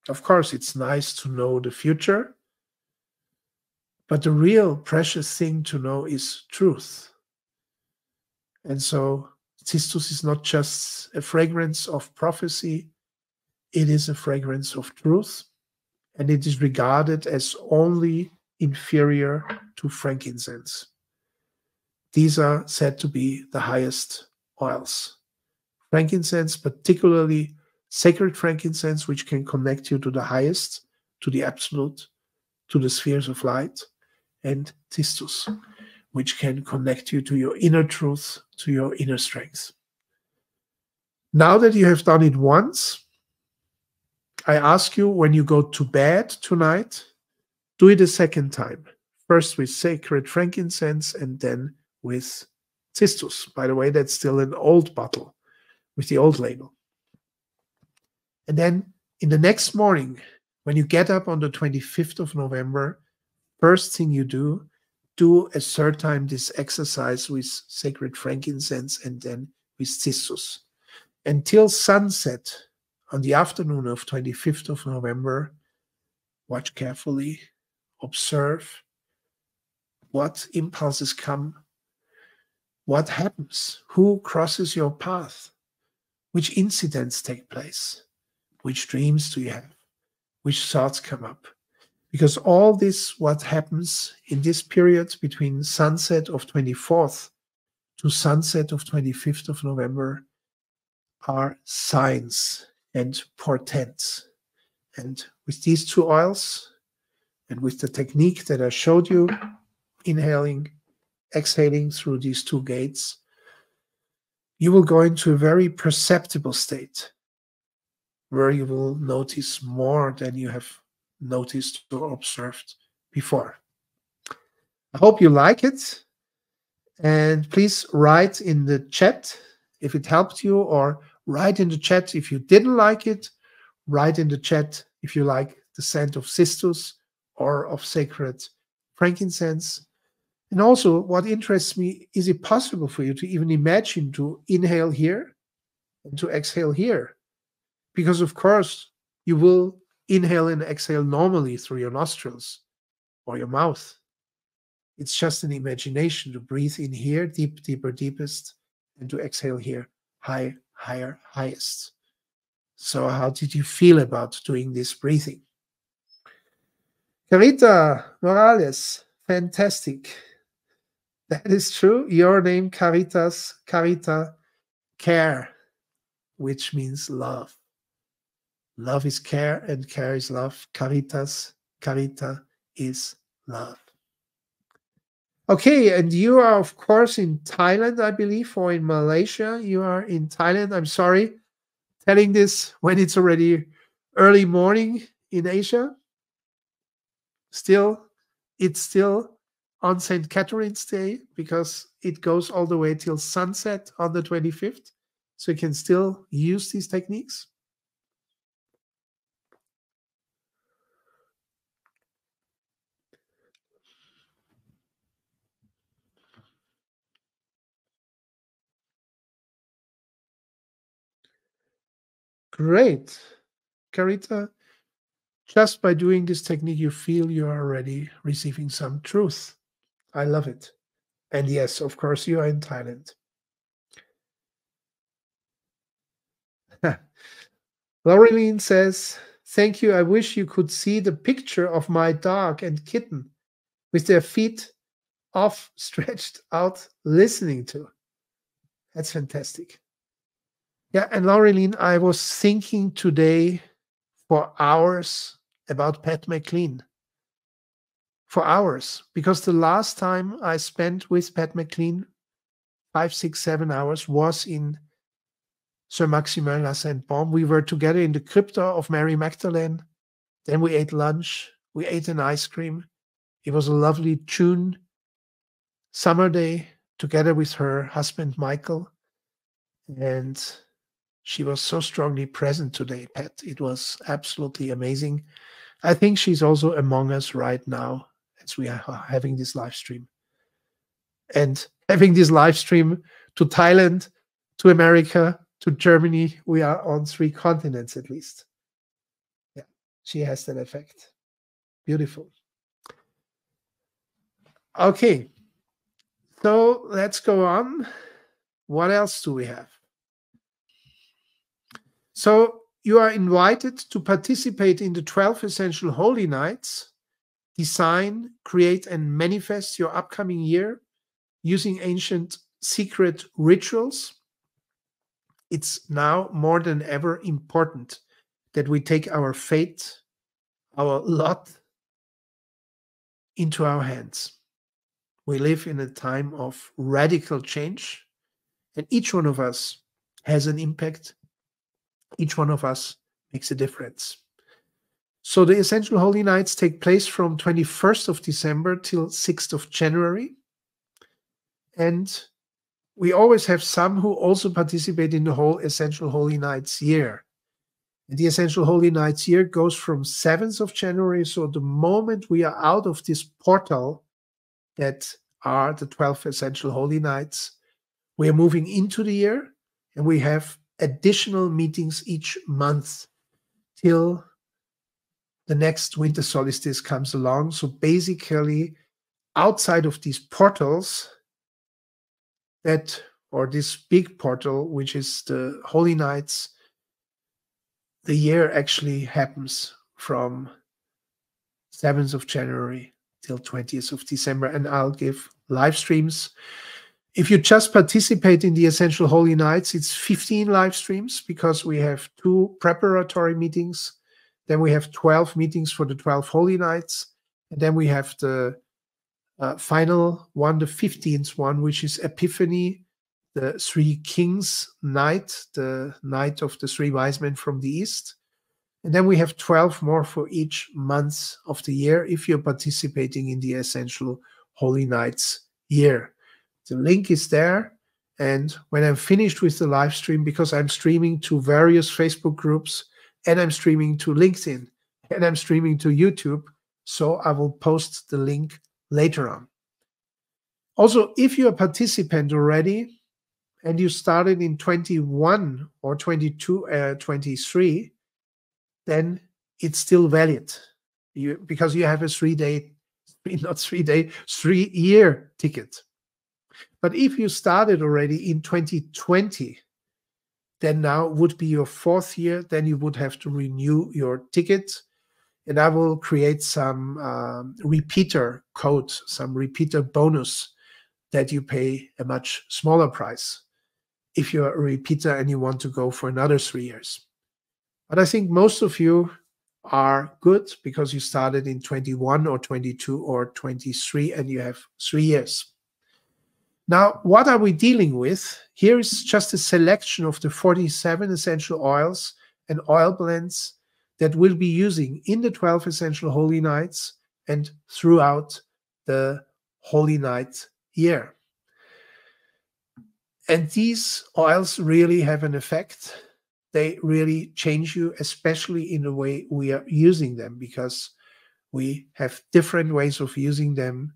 Of course, it's nice to know the future, but the real precious thing to know is truth. And so cistus is not just a fragrance of prophecy, it is a fragrance of truth, and it is regarded as only inferior to frankincense. These are said to be the highest oils. Frankincense, particularly sacred frankincense, which can connect you to the highest, to the absolute, to the spheres of light, and cistus, which can connect you to your inner truth, to your inner strength. Now that you have done it once, I ask you, when you go to bed tonight, do it a second time. First with sacred frankincense and then with cistus. By the way, that's still an old bottle with the old label. And then in the next morning, when you get up on the 25th of November, first thing you do a third time this exercise with sacred frankincense and then with cistus. Until sunset on the afternoon of 25th of November, watch carefully, observe what impulses come, what happens, who crosses your path, which incidents take place, which dreams do you have, which thoughts come up. Because all this, what happens in this period between sunset of 24th to sunset of 25th of November, are signs and portents. And with these two oils and with the technique that I showed you, inhaling, exhaling through these two gates, you will go into a very perceptible state where you will notice more than you have noticed or observed before. I hope you like it. And please write in the chat if it helped you, or write in the chat if you didn't like it. Write in the chat if you like the scent of cistus or of sacred frankincense. And also, what interests me, is it possible for you to even imagine to inhale here and to exhale here? Because, of course, you will inhale and exhale normally through your nostrils or your mouth. It's just an imagination to breathe in here, deep, deeper, deepest, and to exhale here, high, higher, highest. So how did you feel about doing this breathing? Carita Morales, fantastic. That is true. Your name, Caritas, Carita, care, which means love. Love is care and care is love. Caritas, Carita is love. Okay, and you are, of course, in Thailand, I believe, or in Malaysia. You are in Thailand. I'm sorry telling this when it's already early morning in Asia. Still, it's still on St. Catherine's Day because it goes all the way till sunset on the 25th. So you can still use these techniques. Great. Carita, just by doing this technique, you feel you are already receiving some truth. I love it. And yes, of course, you are in Thailand. Laureline says, thank you. I wish you could see the picture of my dog and kitten with their feet off, stretched out, listening to. That's fantastic. Yeah, and Laureline, I was thinking today for hours about Pat McLean. For hours, because the last time I spent with Pat McLean, 5, 6, 7 hours, was in Sir Maximin La Sainte Baume. We were together in the crypta of Mary Magdalene. Then we ate lunch. We ate an ice cream. It was a lovely June summer day together with her husband, Michael. And she was so strongly present today, Pat. It was absolutely amazing. I think she's also among us right now as we are having this live stream. And having this live stream to Thailand, to America, to Germany, we are on 3 continents at least. Yeah, she has that effect. Beautiful. Okay, so let's go on. What else do we have? So you are invited to participate in the 12 Essential Holy Nights. Design, create, and manifest your upcoming year using ancient secret rituals. It's now more than ever important that we take our fate, our lot, into our hands. We live in a time of radical change, and each one of us has an impact. Each one of us makes a difference. So the Essential Holy Nights take place from 21st of December till 6th of January. And we always have some who also participate in the whole Essential Holy Nights year. And the Essential Holy Nights year goes from 7th of January. So the moment we are out of this portal that are the 12 Essential Holy Nights, we are moving into the year, and we have additional meetings each month till the next winter solstice comes along. So basically, outside of these portals, or this big portal, which is the Holy Nights, the year actually happens from 7th of January till 20th of December. And I'll give live streams. If you just participate in the Essential Holy Nights, it's 15 live streams because we have 2 preparatory meetings. Then we have 12 meetings for the 12 Holy Nights. And then we have the final one, the 15th one, which is Epiphany, the 3 Kings night, the night of the 3 wise men from the East. And then we have 12 more for each month of the year if you're participating in the Essential Holy Nights year. The link is there. And when I'm finished with the live stream, because I'm streaming to various Facebook groups, and I'm streaming to LinkedIn, and I'm streaming to YouTube, so I will post the link later on. Also, if you're a participant already, and you started in 21 or 22, 23, then it's still valid because you have a 3-year ticket. But if you started already in 2020, then now would be your 4th year, then you would have to renew your ticket. And I will create some repeater code, some repeater bonus that you pay a much smaller price if you're a repeater and you want to go for another 3 years. But I think most of you are good because you started in 21 or 22 or 23 and you have 3 years. Now, what are we dealing with? Here is just a selection of the 47 essential oils and oil blends that we'll be using in the 12 essential holy nights and throughout the holy night year. And these oils really have an effect. They really change you, especially in the way we are using them, because we have different ways of using them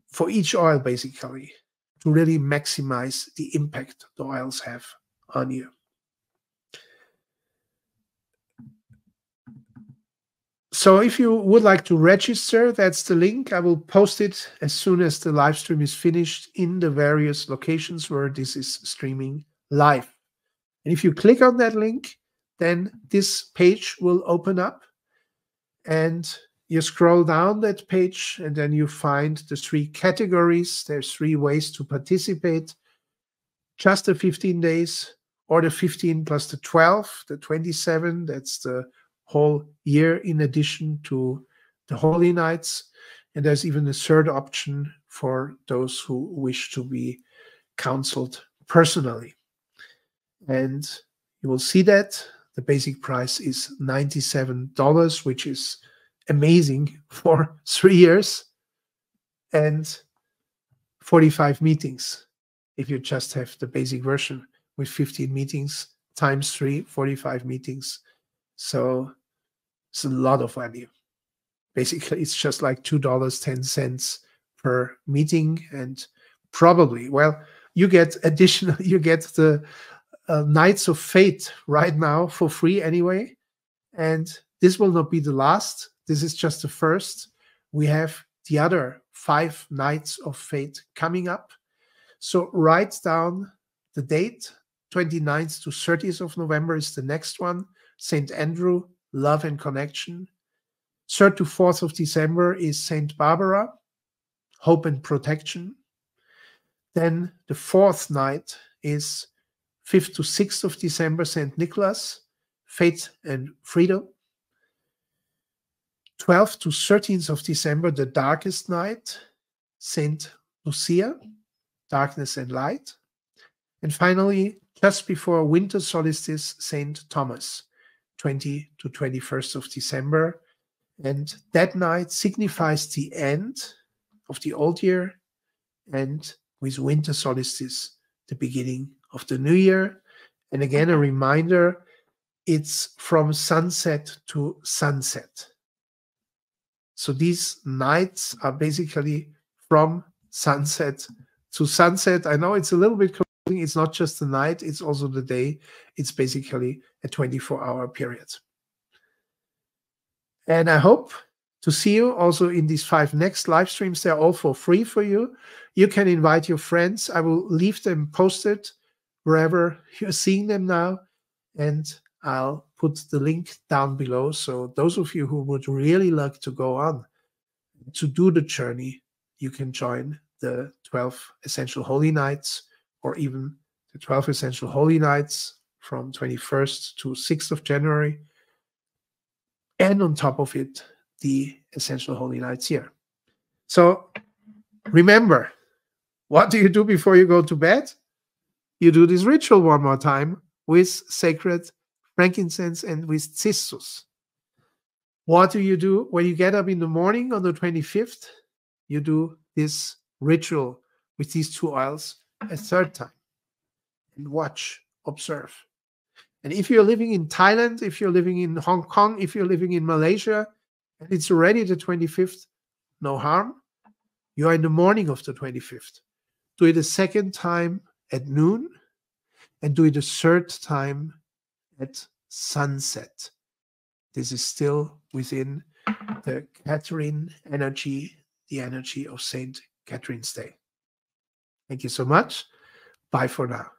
for each oil, basically, to really maximize the impact the oils have on you. So if you would like to register, that's the link. I will post it as soon as the live stream is finished in the various locations where this is streaming live. And if you click on that link, then this page will open up and you scroll down that page and then you find the 3 categories. There's 3 ways to participate. Just the 15 days or the 15 plus the 12, the 27, that's the whole year in addition to the holy nights. And there's even a third option for those who wish to be counseled personally. And you will see that the basic price is $97, which is amazing for 3 years and 45 meetings. If you just have the basic version with 15 meetings times 3, 45 meetings. So it's a lot of value. Basically, it's just like $2.10 per meeting. And probably, well, you get additional, you get the Nights of Fate right now for free anyway. And this will not be the last. This is just the first. We have the other 5 Nights of Fate coming up. So write down the date. 29th to 30th of November is the next one. St. Andrew, Love and Connection. 3rd to 4th of December is St. Barbara, Hope and Protection. Then the 4th night is 5th to 6th of December, St. Nicholas, Faith and Freedom. 12th to 13th of December, the darkest night, St. Lucia, Darkness and Light. And finally, just before Winter Solstice, St. Thomas, 20 to 21st of December. And that night signifies the end of the old year, and with Winter Solstice, the beginning of the new year. And again, a reminder, it's from sunset to sunset. So these nights are basically from sunset to sunset. I know it's a little bit confusing. It's not just the night, it's also the day. It's basically a 24-hour period. And I hope to see you also in these 5 next live streams. They're all for free for you. You can invite your friends. I will leave them posted wherever you're seeing them now. And I'll put the link down below. So those of you who would really like to go on to do the journey, you can join the 12 Essential Holy Nights, or even the 12 Essential Holy Nights from 21st to 6th of January. And on top of it, the Essential Holy Nights here. So remember, what do you do before you go to bed? You do this ritual one more time with sacred frankincense and with cistus. What do you do when you get up in the morning on the 25th? You do this ritual with these 2 oils a 3rd time. And watch, observe. And if you're living in Thailand, if you're living in Hong Kong, if you're living in Malaysia, and it's already the 25th, no harm. You are in the morning of the 25th. Do it a 2nd time at noon, and do it a 3rd time at sunset. This is still within the Catherine energy, the energy of St. Catherine's Day. Thank you so much. Bye for now.